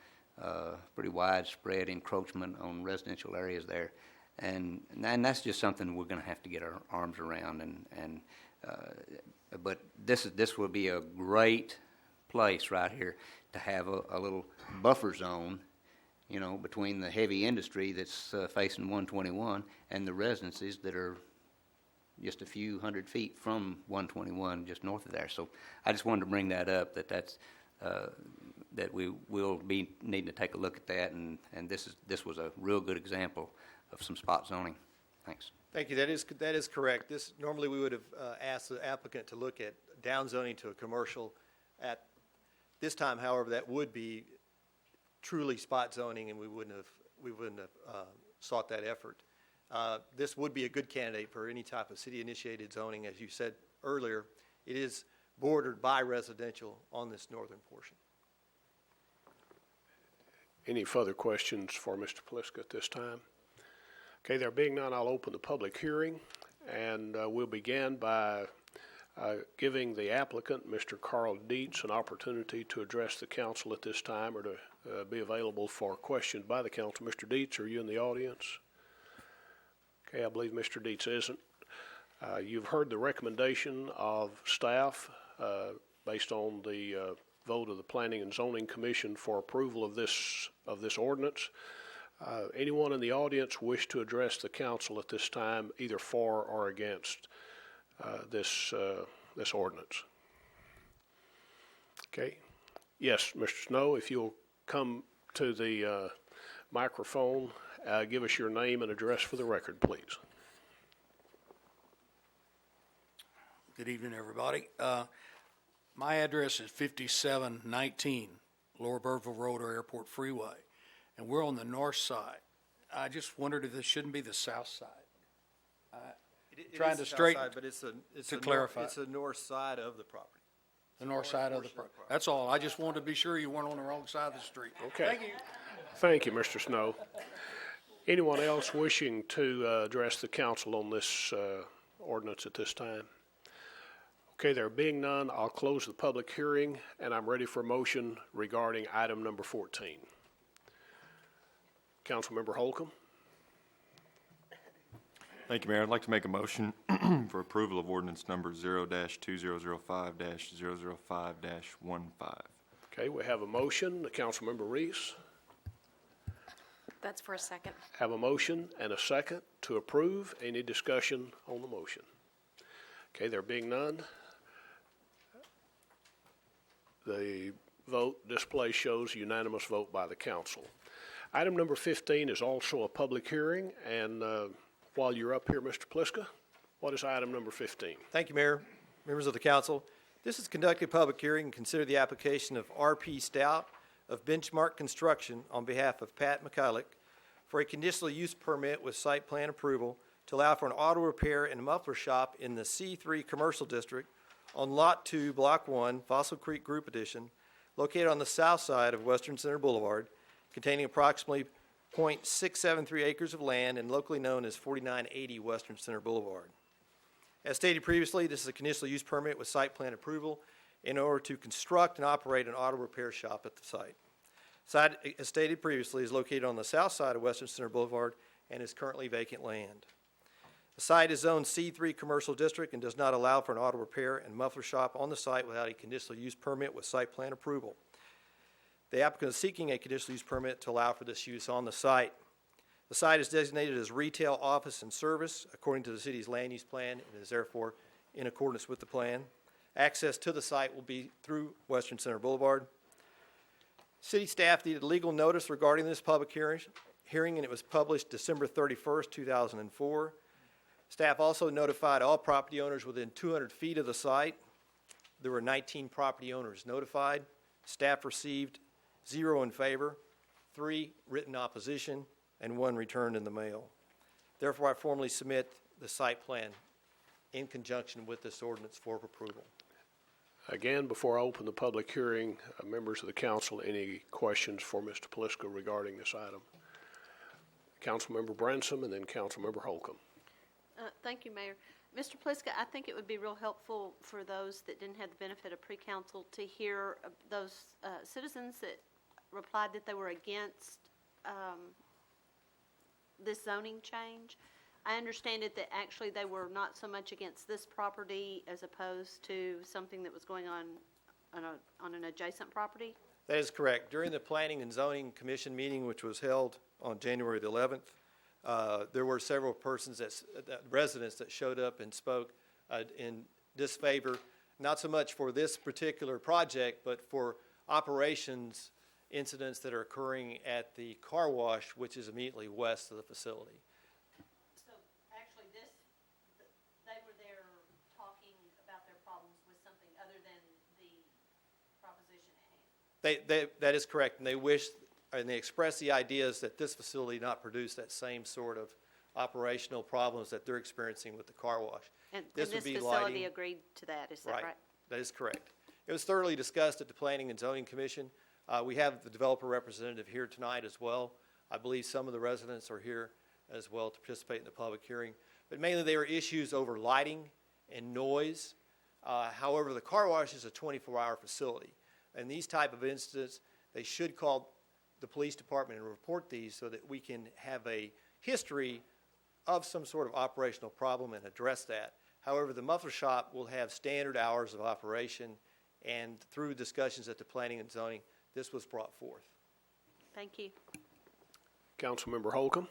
pretty widespread encroachment on residential areas there, and that's just something we're going to have to get our arms around. But this will be a great place right here to have a little buffer zone, you know, between the heavy industry that's facing 121 and the residences that are just a few hundred feet from 121, just north of there. So I just wanted to bring that up, that we will be needing to take a look at that, and this was a real good example of some spot zoning. Thanks. Thank you. That is correct. Normally we would have asked the applicant to look at downzoning to a commercial. At this time, however, that would be truly spot zoning, and we wouldn't have sought that effort. This would be a good candidate for any type of city-initiated zoning. As you said earlier, it is bordered by residential on this northern portion. Any further questions for Mr. Pliska at this time? Okay, there being none, I'll open the public hearing, and we'll begin by giving the applicant, Mr. Carl Dietz, an opportunity to address the council at this time, or to be available for questions by the council. Mr. Dietz, are you in the audience? Okay, I believe Mr. Dietz isn't. You've heard the recommendation of staff based on the vote of the Planning and Zoning Commission for approval of this ordinance. Anyone in the audience wish to address the council at this time, either for or against this ordinance? Okay. Yes, Mr. Snow, if you'll come to the microphone, give us your name and address for the record, please. Good evening, everybody. My address is 5719 Lower Burville Road or Airport Freeway, and we're on the north side. I just wondered if this shouldn't be the south side. Trying to straighten, but it's to clarify. It's the north side of the property. The north side of the property. That's all. I just wanted to be sure you weren't on the wrong side of the street. Okay. Thank you. Thank you, Mr. Snow. Anyone else wishing to address the council on this ordinance at this time? Okay, there being none, I'll close the public hearing, and I'm ready for a motion regarding item number 14. Councilmember Holcomb. Thank you, Mayor. I'd like to make a motion for approval of ordinance number 0-2005-005-15. Okay, we have a motion. Councilmember Reese. That's for a second. Have a motion and a second to approve. Any discussion on the motion? Okay, there being none, the vote display shows unanimous vote by the council. Item number 15 is also a public hearing, and while you're up here, Mr. Pliska, what is item number 15? Thank you, Mayor, members of the council. This is conducted public hearing and consider the application of R.P. Stout of Benchmark Construction on behalf of Pat McCulloch for a conditional use permit with site plan approval to allow for an auto repair and muffler shop in the C3 Commercial District on Lot 2, Block 1, Fossil Creek Group Edition, located on the south side of Western Center Boulevard, containing approximately .673 acres of land and locally known as 4980 Western Center Boulevard. As stated previously, this is a conditional use permit with site plan approval in order to construct and operate an auto repair shop at the site. Site, as stated previously, is located on the south side of Western Center Boulevard and is currently vacant land. The site is zoned C3 Commercial District and does not allow for an auto repair and muffler shop on the site without a conditional use permit with site plan approval. The applicant is seeking a conditional use permit to allow for this use on the site. The site is designated as retail, office, and service according to the city's land use plan and is therefore in accordance with the plan. Access to the site will be through Western Center Boulevard. City staff needed legal notice regarding this public hearing, and it was published December 31st, 2004. Staff also notified all property owners within 200 feet of the site. There were 19 property owners notified. Staff received 0 in favor, 3 written opposition, and 1 returned in the mail. Therefore, I formally submit the site plan in conjunction with this ordinance for approval. Again, before I open the public hearing, members of the council, any questions for Mr. Pliska regarding this item? Councilmember Bransom and then Councilmember Holcomb. Thank you, Mayor. Mr. Pliska, I think it would be real helpful for those that didn't have the benefit of pre-council to hear those citizens that replied that they were against this zoning change. I understand it that actually they were not so much against this property as opposed to something that was going on an adjacent property. That is correct. During the Planning and Zoning Commission meeting, which was held on January the 11th, there were several persons, residents that showed up and spoke in disfavor, not so much for this particular project, but for operations incidents that are occurring at the car wash, which is immediately west of the facility. So actually they were there talking about their problems with something other than the proposition at hand? That is correct, and they wish, and they express the ideas that this facility not produce that same sort of operational problems that they're experiencing with the car wash. And this facility agreed to that, is that right? That is correct. It was thoroughly discussed at the Planning and Zoning Commission. We have the developer representative here tonight as well. I believe some of the residents are here as well to participate in the public hearing. But mainly there were issues over lighting and noise. However, the car wash is a 24-hour facility. And these type of incidents, they should call the police department and report these so that we can have a history of some sort of operational problem and address that. However, the muffler shop will have standard hours of operation, and through discussions at the Planning and Zoning, this was brought forth. Thank you. Councilmember Holcomb.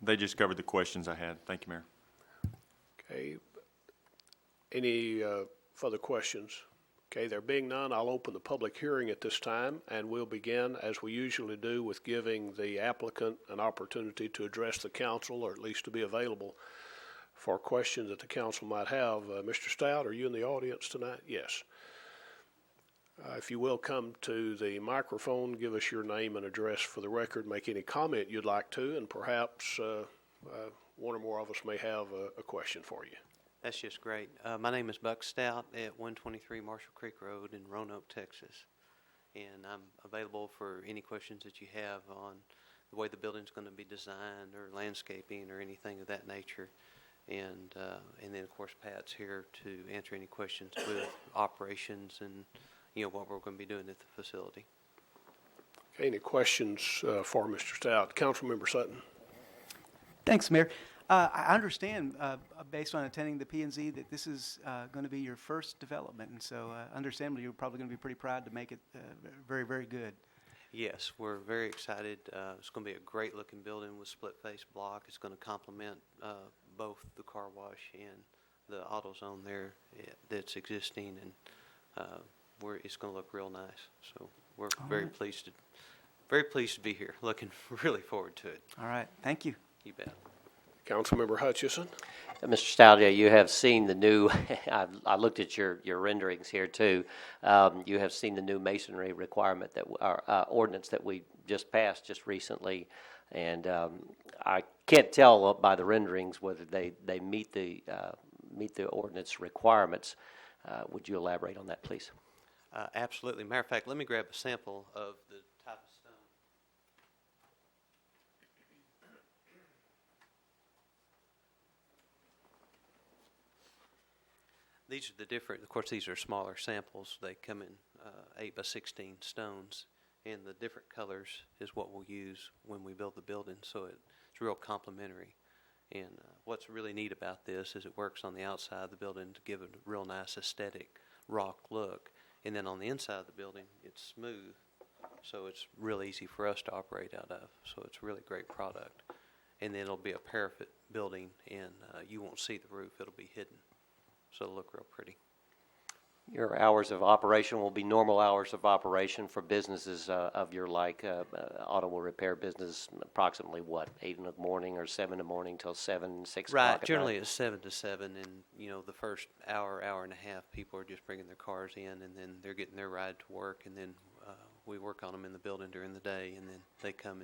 They just covered the questions I had. Thank you, Mayor. Okay. Any further questions? Okay, there being none, I'll open the public hearing at this time, and we'll begin, as we usually do, with giving the applicant an opportunity to address the council, or at least to be available for questions that the council might have. Mr. Stout, are you in the audience tonight? Yes. If you will come to the microphone, give us your name and address for the record, make any comment you'd like to, and perhaps one or more of us may have a question for you. That's just great. My name is Buck Stout at 123 Marshall Creek Road in Roanoke, Texas. And I'm available for any questions that you have on the way the building's going to be designed or landscaping or anything of that nature. And then, of course, Pat's here to answer any questions with operations and, you know, what we're going to be doing at the facility. Okay, any questions for Mr. Stout? Councilmember Sutton. Thanks, Mayor. I understand, based on attending the P&Z, that this is going to be your first development, and so understandably, you're probably going to be pretty proud to make it very, very good. Yes, we're very excited. It's going to be a great-looking building with split-face block. It's going to complement both the car wash and the auto zone there that's existing, and it's going to look real nice. So we're very pleased to be here. Looking really forward to it. All right, thank you. You bet. Councilmember Hutchison. Mr. Stout, you have seen the new, I looked at your renderings here too. You have seen the new masonry requirement that, our ordinance that we just passed just recently. And I can't tell by the renderings whether they meet the ordinance requirements. Would you elaborate on that, please? Absolutely. Matter of fact, let me grab a sample of the type of stone. These are the different, of course, these are smaller samples. They come in 8 by 16 stones, and the different colors is what we'll use when we build the building, so it's real complementary. And what's really neat about this is it works on the outside of the building to give it a real nice aesthetic rock look, and then on the inside of the building, it's smooth, so it's real easy for us to operate out of, so it's a really great product. And then it'll be a parapet building, and you won't see the roof, it'll be hidden. So it'll look real pretty. Your hours of operation will be normal hours of operation for businesses of your like auto repair business. Approximately what, 8 in the morning or 7 in the morning till 7, 6 o'clock? Right. Generally it's 7 to 7, and the first hour and a half, people are just bringing their cars in, and then they're getting their ride to work, and then we work on them in the building during the day, and then they come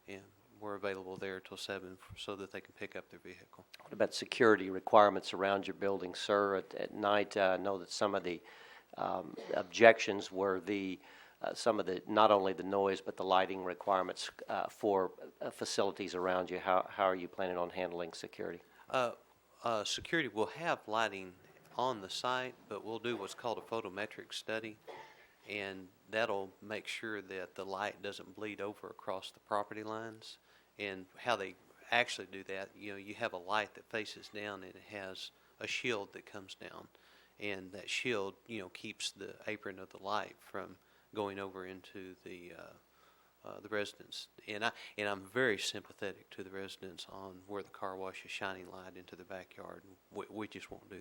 and we're available there till 7 so that they can pick up their vehicle. What about security requirements around your building, sir? At night, I know that some of the objections were some of the, not only the noise, but the lighting requirements for facilities around you. How are you planning on handling security? Security will have lighting on the site, but we'll do what's called a photometric study, and that'll make sure that the light doesn't bleed over across the property lines. And how they actually do that, you have a light that faces down, and it has a shield that comes down, and that shield, keeps the apron of the light from going over into the residents. And I'm very sympathetic to the residents on where the car wash is shining light into the backyard. We just won't do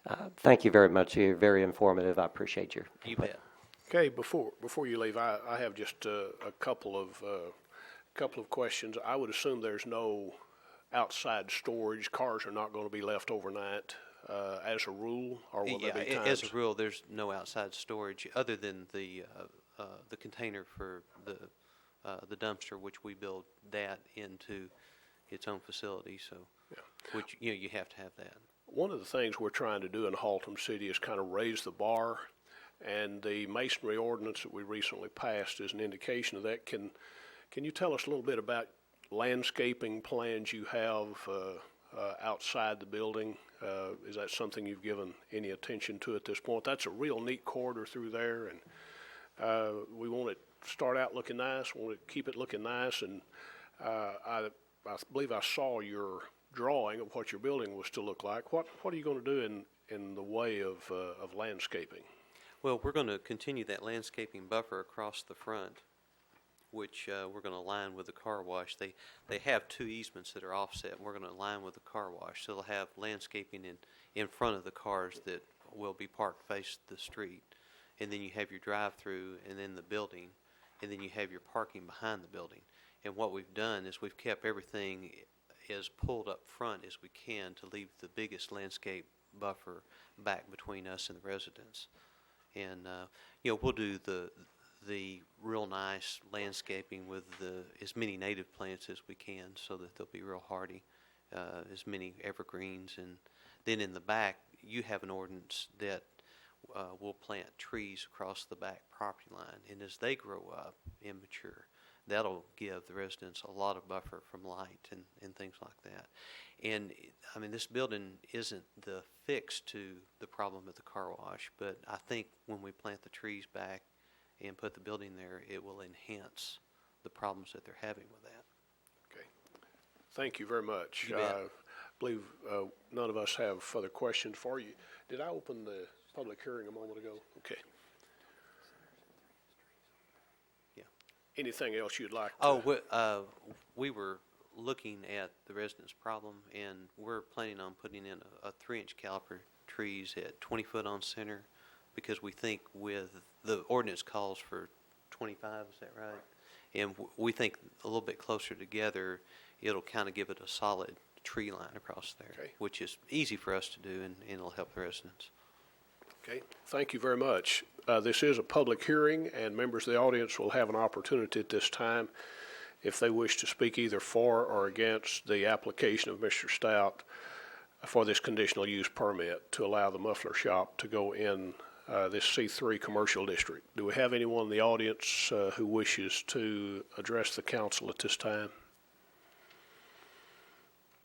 that. Thank you very much. You're very informative. I appreciate your You bet. Okay, before you leave, I have just a couple of questions. I would assume there's no outside storage. Cars are not going to be left overnight as a rule, or will there be times? As a rule, there's no outside storage other than the container for the dumpster, which we build that into its own facility. So, which you have to have that. One of the things we're trying to do in Haltom City is kind of raise the bar, and the masonry ordinance that we recently passed is an indication of that. Can you tell us a little bit about landscaping plans you have outside the building? Is that something you've given any attention to at this point? That's a real neat corridor through there, and we want it to start out looking nice, want to keep it looking nice, and I believe I saw your drawing of what your building was to look like. What are you going to do in the way of landscaping? Well, we're going to continue that landscaping buffer across the front, which we're going to align with the car wash. They have 2 easements that are offset, and we're going to align with the car wash. So they'll have landscaping in front of the cars that will be parked face the street. And then you have your drive-through and then the building, and then you have your parking behind the building. And what we've done is we've kept everything as pulled up front as we can to leave the biggest landscape buffer back between us and the residents. And we'll do the real nice landscaping with as many native plants as we can, so that they'll be real hardy, as many evergreens. And then in the back, you have an ordinance that will plant trees across the back property line, and as they grow up and mature, that'll give the residents a lot of buffer from light and things like that. And I mean, this building isn't the fix to the problem at the car wash, but I think when we plant the trees back and put the building there, it will enhance the problems that they're having with that. Okay. Thank you very much. You bet. I believe none of us have further questions for you. Did I open the public hearing a moment ago? Okay. Yeah. Anything else you'd like to? We were looking at the residents' problem, and we're planning on putting in a 3-inch caliper trees at 20 foot on center, because we think with the ordinance calls for 25, is that right? And we think a little bit closer together, it'll kind of give it a solid tree line across there, Okay. which is easy for us to do, and it'll help the residents. Okay, thank you very much. This is a public hearing, and members of the audience will have an opportunity at this time, if they wish to speak either for or against the application of Mr. Stout for this conditional use permit to allow the muffler shop to go in this C3 commercial district. Do we have anyone in the audience who wishes to address the council at this time?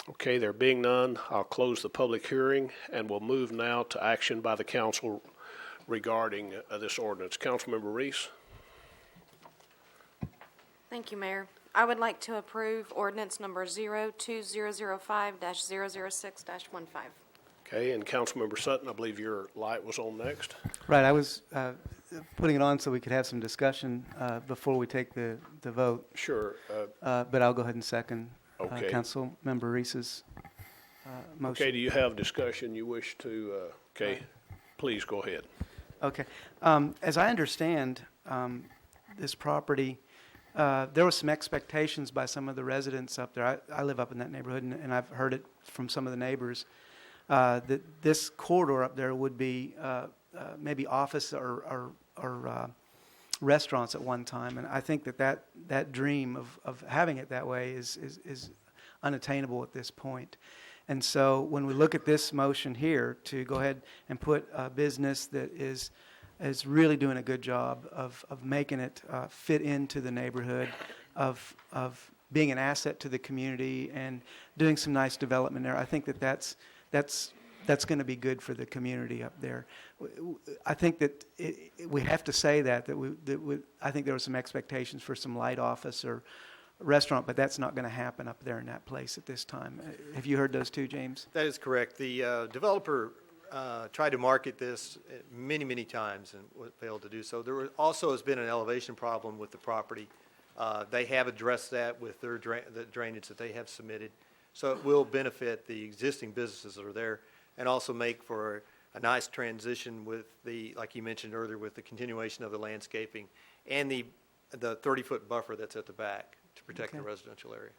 Okay, there being none, I'll close the public hearing, and we'll move now to action by the council regarding this ordinance. Councilmember Reese. Thank you, Mayor. I would like to approve ordinance number 02005-006-15. Okay, and Councilmember Sutton, I believe your light was on next. Right, I was putting it on so we could have some discussion before we take the vote. Sure. But I'll go ahead and second Okay. Councilmember Reese's motion. Okay, do you have discussion you wish to, okay, please go ahead. Okay. As I understand, this property, there were some expectations by some of the residents up there. I live up in that neighborhood, and I've heard it from some of the neighbors, that this corridor up there would be maybe office or restaurants at one time. And I think that dream of having it that way is unattainable at this point. And so when we look at this motion here to go ahead and put a business that is really doing a good job of making it fit into the neighborhood, of being an asset to the community and doing some nice development there, I think that's going to be good for the community up there. I think that we have to say that I think there were some expectations for some light office or restaurant, but that's not going to happen up there in that place at this time. Have you heard those too, James? That is correct. The developer tried to market this many, many times and failed to do so. There also has been an elevation problem with the property. They have addressed that with the drainage that they have submitted. So it will benefit the existing businesses that are there and also make for a nice transition with like you mentioned earlier, with the continuation of the landscaping and the 30-foot buffer that's at the back to protect the residential area.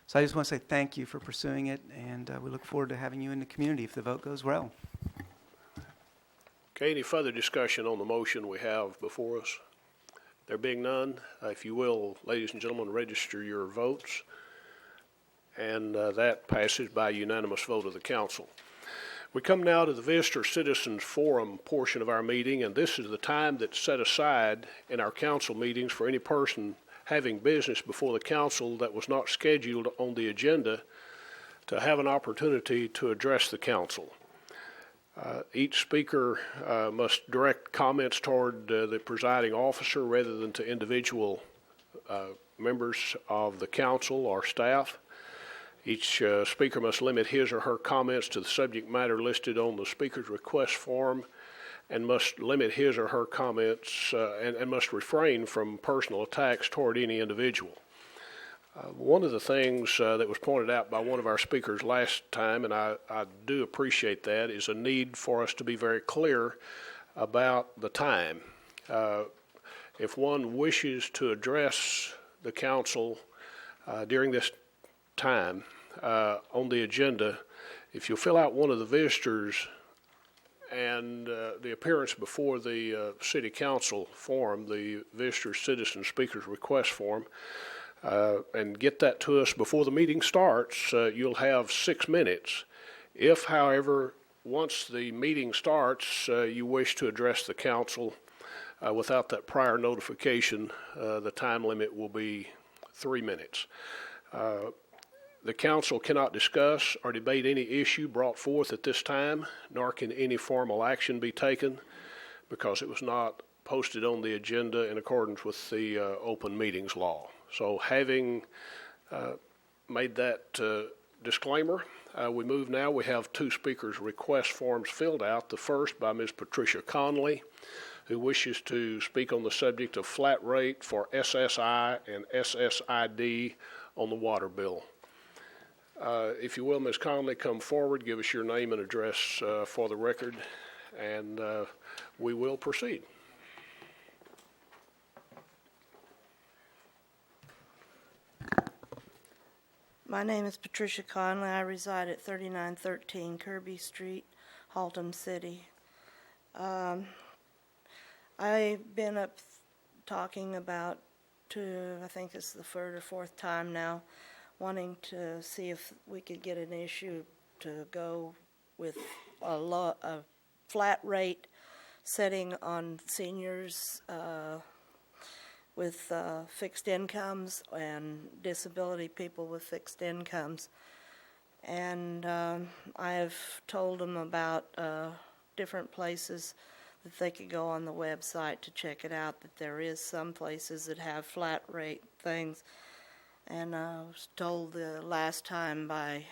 So I just want to say thank you for pursuing it, and we look forward to having you in the community if the vote goes well. Okay, any further discussion on the motion we have before us? There being none, if you will, ladies and gentlemen, register your votes. And that passes by unanimous vote of the council. We come now to the Visitor Citizens Forum portion of our meeting, and this is the time that's set aside in our council meetings for any person having business before the council that was not scheduled on the agenda to have an opportunity to address the council. Each speaker must direct comments toward the presiding officer rather than to individual members of the council or staff. Each speaker must limit his or her comments to the subject matter listed on the speaker's request form and must limit his or her comments and must refrain from personal attacks toward any individual. One of the things that was pointed out by one of our speakers last time, and I do appreciate that, is a need for us to be very clear about the time. If one wishes to address the council during this time on the agenda, if you fill out one of the visitors and the appearance before the city council form, the visitor citizen speaker's request form, and get that to us before the meeting starts, you'll have 6 minutes. If, however, once the meeting starts, you wish to address the council without that prior notification, the time limit will be 3 minutes. The council cannot discuss or debate any issue brought forth at this time, nor can any formal action be taken because it was not posted on the agenda in accordance with the open meetings law. So having made that disclaimer, we move now. We have 2 speakers' request forms filled out. The first by Ms. Patricia Conley, who wishes to speak on the subject of flat rate for SSI and SSID on the water bill. If you will, Ms. Conley, come forward, give us your name and address for the record, and we will proceed. My name is Patricia Conley. I reside at 3913 Kirby Street, Haltom City. I've been up talking about, I think it's the third or fourth time now, wanting to see if we could get an issue to go with a flat rate setting on seniors with fixed incomes and disability people with fixed incomes. And I've told them about different places that they could go on the website to check it out, that there is some places that have flat rate things. And I was told the last time by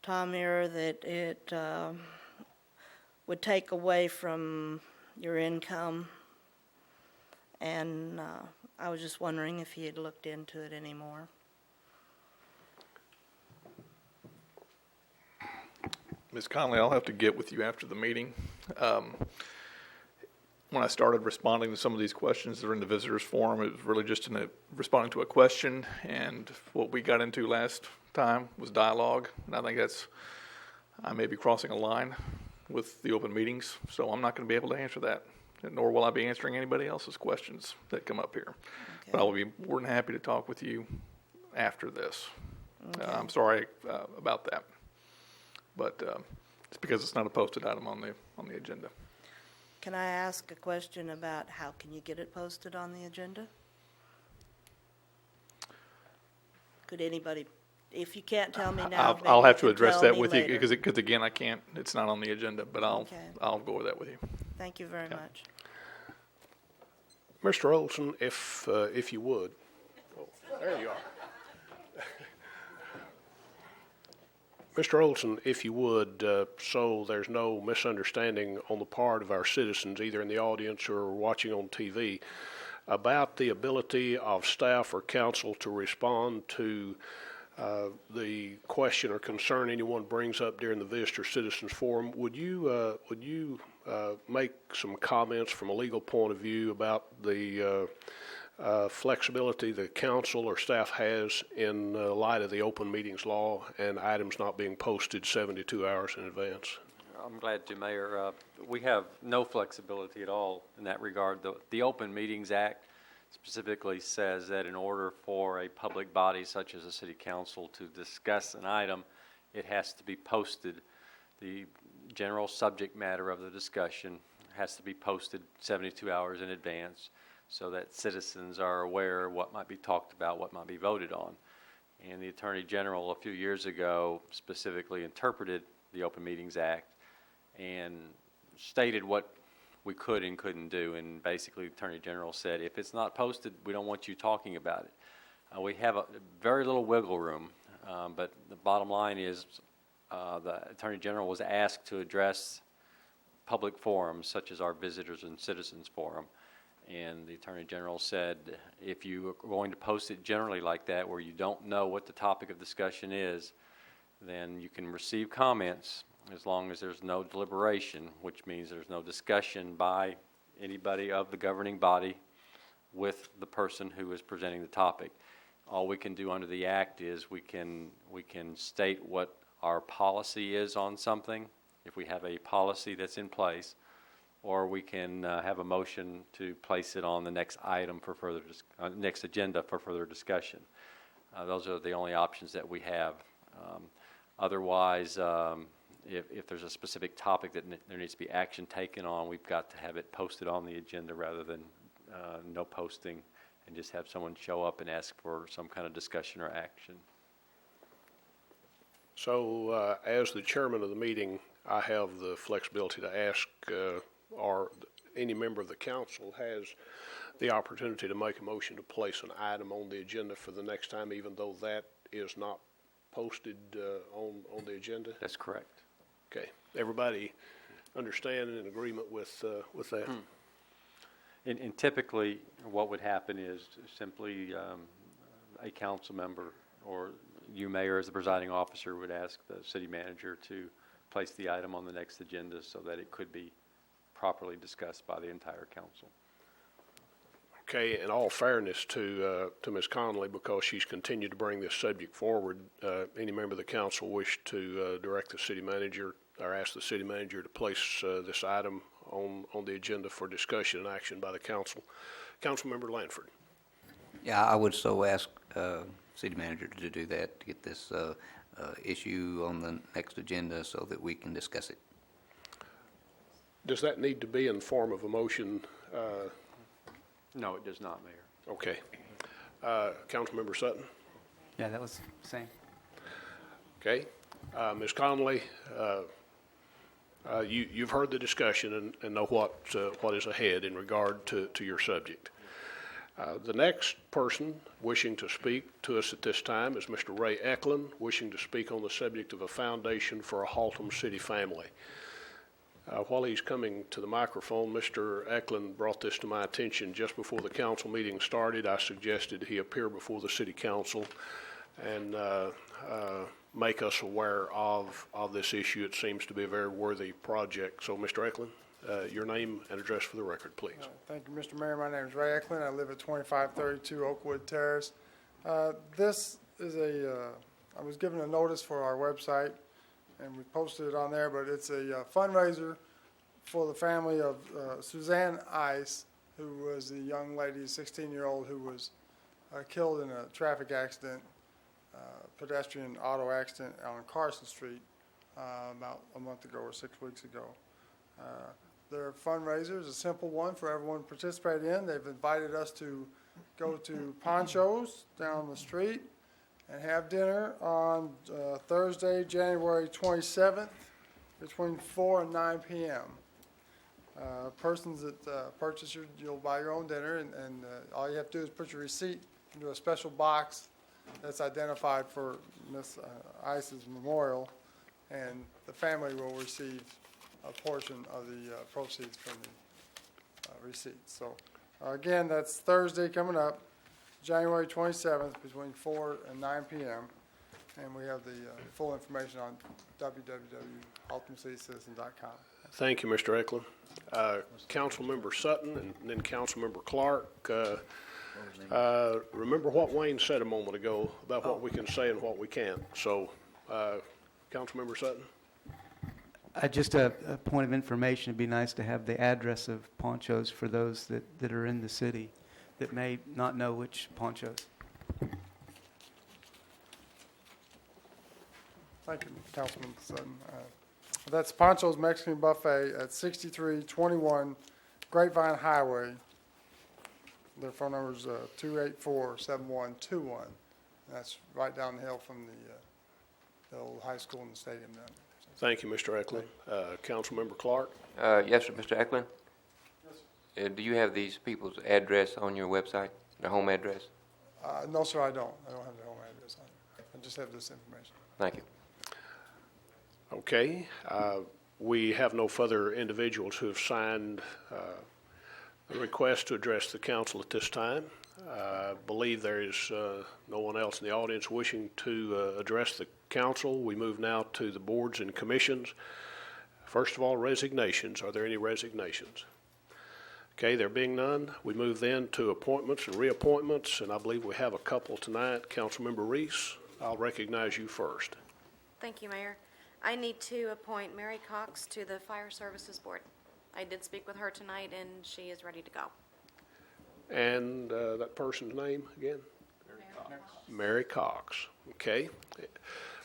Tom here that it would take away from your income. And I was just wondering if he had looked into it anymore. Ms. Conley, I'll have to get with you after the meeting. When I started responding to some of these questions that are in the visitors forum, it was really just responding to a question, and what we got into last time was dialogue, and I think I may be crossing a line with the open meetings, so I'm not going to be able to answer that, nor will I be answering anybody else's questions that come up here. Okay. But I will be more than happy to talk with you after this. Okay. I'm sorry about that, but it's because it's not a posted item on the agenda. Can I ask a question about how can you get it posted on the agenda? Could anybody, if you can't tell me now, I'll have to address that with you because again, I can't. It's not on the agenda, but I'll go over that with you. Thank you very much. Mr. Olson, if you would. Oh, there you are. Mr. Olson, if you would, so there's no misunderstanding on the part of our citizens, either in the audience or watching on TV, about the ability of staff or council to respond to the question or concern anyone brings up during the Visitor Citizens Forum, would you make some comments from a legal point of view about the flexibility the council or staff has in light of the open meetings law and items not being posted 72 hours in advance? I'm glad to, Mayor. We have no flexibility at all in that regard. The Open Meetings Act specifically says that in order for a public body such as a city council to discuss an item, it has to be posted. The general subject matter of the discussion has to be posted 72 hours in advance, so that citizens are aware what might be talked about, what might be voted on. And the Attorney General a few years ago specifically interpreted the Open Meetings Act and stated what we could and couldn't do. And basically the Attorney General said, if it's not posted, we don't want you talking about it. We have very little wiggle room, but the bottom line is the Attorney General was asked to address public forums such as our Visitors and Citizens Forum. And the Attorney General said, if you are going to post it generally like that, where you don't know what the topic of discussion is, then you can receive comments as long as there's no deliberation, which means there's no discussion by anybody of the governing body with the person who is presenting the topic. All we can do under the Act is we can state what our policy is on something, if we have a policy that's in place, or we can have a motion to place it on the next item for further, next agenda for further discussion. Those are the only options that we have. Otherwise, if there's a specific topic that there needs to be action taken on, we've got to have it posted on the agenda rather than no posting and just have someone show up and ask for some kind of discussion or action. So as the chairman of the meeting, I have the flexibility to ask or any member of the council has the opportunity to make a motion to place an item on the agenda for the next time, even though that is not posted on the agenda? That's correct. Okay. Everybody understand and in agreement with that? And typically what would happen is simply a council member or you, Mayor, as the presiding officer, would ask the city manager to place the item on the next agenda so that it could be properly discussed by the entire council. Okay, in all fairness to Ms. Conley, because she's continued to bring this subject forward, any member of the council wish to direct the city manager or ask the city manager to place this item on the agenda for discussion and action by the council. Councilmember Lanford. Yeah, I would so ask city manager to do that, to get this issue on the next agenda so that we can discuss it. Does that need to be in the form of a motion? No, it does not, Mayor. Okay. Councilmember Sutton? Yeah, that was the same. Okay. Ms. Conley, you've heard the discussion and know what is ahead in regard to your subject. The next person wishing to speak to us at this time is Mr. Ray Eklund, wishing to speak on the subject of a foundation for a Haltom City family. While he's coming to the microphone, Mr. Eklund brought this to my attention just before the council meeting started. I suggested he appear before the city council and make us aware of this issue. It seems to be a very worthy project. So, Mr. Eklund, your name and address for the record, please. Thank you, Mr. Mayor. My name is Ray Eklund. I live at 2532 Oakwood Terrace. This is I was given a notice for our website, and we posted it on there, but it's a fundraiser for the family of Suzanne Ice, who was the young lady, 16-year-old, who was killed in a traffic accident, pedestrian auto accident on Carson Street about a month ago or 6 weeks ago. Their fundraiser is a simple one for everyone to participate in. They've invited us to go to Poncho's down the street and have dinner on Thursday, January 27th, between 4 and 9 p.m. Persons that purchase you'll buy your own dinner, and all you have to do is put your receipt into a special box that's identified for Miss Ice's memorial, and the family will receive a portion of the proceeds from the receipts. So, again, that's Thursday coming up, January 27th, between 4 and 9 p.m., and we have the full information on www.haltomcitycitizen.com. Thank you, Mr. Eklund. Councilmember Sutton and then Councilmember Clark. Remember what Wayne said a moment ago about what we can say and what we can't. So, Councilmember Sutton. Just a point of information, it'd be nice to have the address of Poncho's for those that are in the city that may not know which Poncho's. Thank you, Councilman Sutton. That's Poncho's Mexican Buffet at 6321 Grapevine Highway. Their phone number is 284-7121. That's right down the hill from the old high school and the stadium down there. Thank you, Mr. Eklund. Councilmember Clark? Yes, sir, Mr. Eklund? Yes, do you have these people's address on your website, their home address? No, sir, I don't. I don't have their home address on it. I just have this information. Thank you. Okay. We have no further individuals who have signed a request to address the council at this time. I believe there is no one else in the audience wishing to address the council. We move now to the boards and commissions. First of all, resignations. Are there any resignations? Okay, there being none, we move then to appointments and reappointments, and I believe we have a couple tonight. Councilmember Reese, I'll recognize you first. Thank you, Mayor. I need to appoint Mary Cox to the Fire Services Board. I did speak with her tonight, and she is ready to go. And that person's name again? Mary Cox. Okay.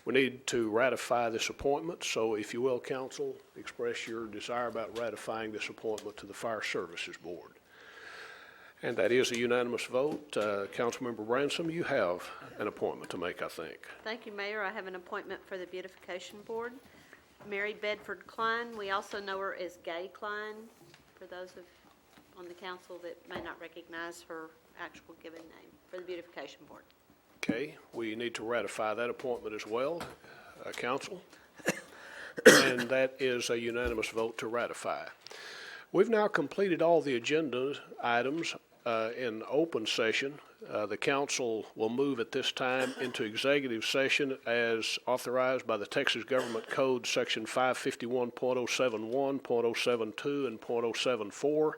We need to ratify this appointment, so if you will, council, express your desire about ratifying this appointment to the Fire Services Board. And that is a unanimous vote. Councilmember Bransom, you have an appointment to make, I think. Thank you, Mayor. I have an appointment for the Beautification Board. Mary Bedford Klein. We also know her as Gay Klein, for those on the council that may not recognize her actual given name, for the Beautification Board. Okay, we need to ratify that appointment as well, council. And that is a unanimous vote to ratify. We've now completed all the agenda items in open session. The council will move at this time into executive session as authorized by the Texas Government Code Section 551.071, .072, and .074.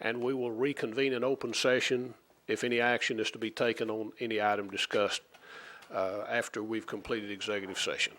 and we will reconvene in open session if any action is to be taken on any item discussed after we've completed executive session.